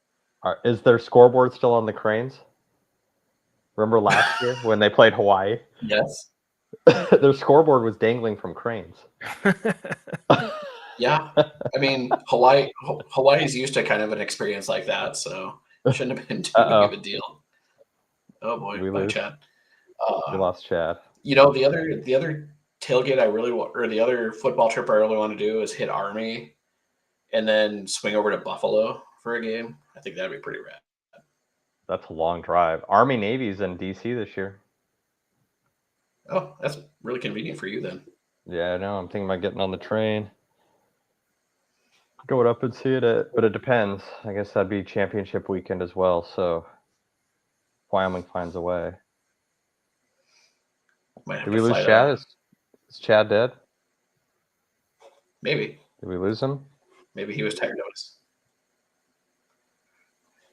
Is their scoreboard still on the cranes? Remember last year when they played Hawaii? Yes. Their scoreboard was dangling from cranes. Yeah. I mean, Hawaii's used to kind of an experience like that, so it shouldn't have been too big of a deal. Oh boy, bye, Chad. We lost Chad. The other tailgate I really want, or the other football trip I really want to do is hit Army and then swing over to Buffalo for a game. I think that'd be pretty rad. That's a long drive. Army Navy's in DC this year. Oh, that's really convenient for you then. Yeah, I know. I'm thinking about getting on the train, going up and seeing it, but it depends. I guess that'd be championship weekend as well. So Wyoming finds a way. Did we lose Chad? Is Chad dead? Maybe. Did we lose him? Maybe he was tired of us.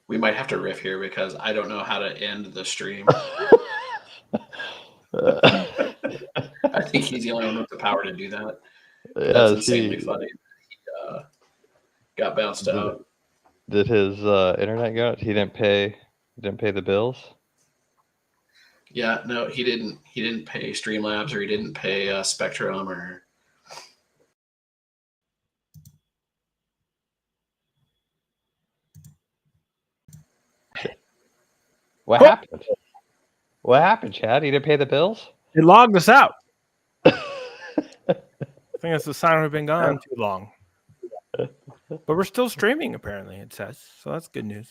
We might have to riff here because I don't know how to end the stream. I think he's the only one with the power to do that. That's insanely funny. He got bounced out. Did his internet go out? He didn't pay the bills? Yeah, no, he didn't pay Streamlabs, or he didn't pay Spectrum, or What happened? What happened, Chad? He didn't pay the bills? It logged us out. I think it's a sign we've been gone too long. But we're still streaming, apparently, it says. So that's good news.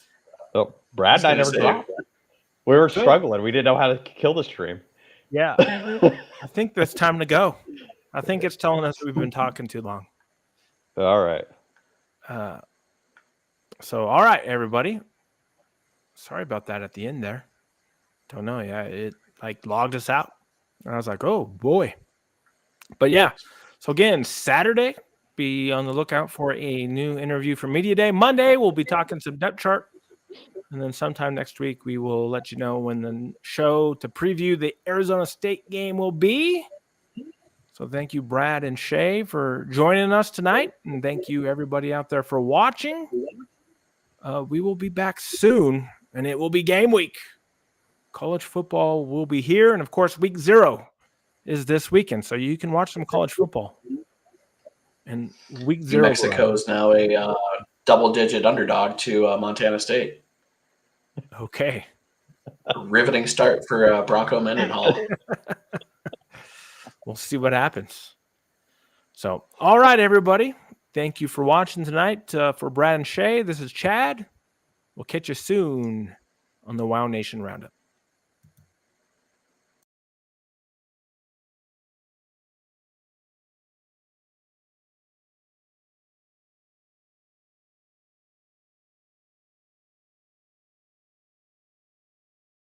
Oh, Brad and I never dropped. We were struggling. We didn't know how to kill the stream. Yeah. I think that's time to go. I think it's telling us we've been talking too long. All right. So, all right, everybody. Sorry about that at the end there. Don't know. Yeah, it like logged us out. And I was like, oh, boy. But yeah. So, again, Saturday, be on the lookout for a new interview for Media Day. Monday, we'll be talking some depth chart. And then sometime next week, we will let you know when the show to preview the Arizona State game will be. So thank you, Brad and Shea, for joining us tonight. And thank you, everybody out there, for watching. We will be back soon, and it will be game week. College football will be here. And, of course, week 0 is this weekend. So you can watch some college football. And week 0. New Mexico is now a double-digit underdog to Montana State. Okay. Riveting start for Bronco Mendenhall. We'll see what happens. So, all right, everybody. Thank you for watching tonight. For Brad and Shea, this is Chad. We'll catch you soon on the WyoNation Roundup.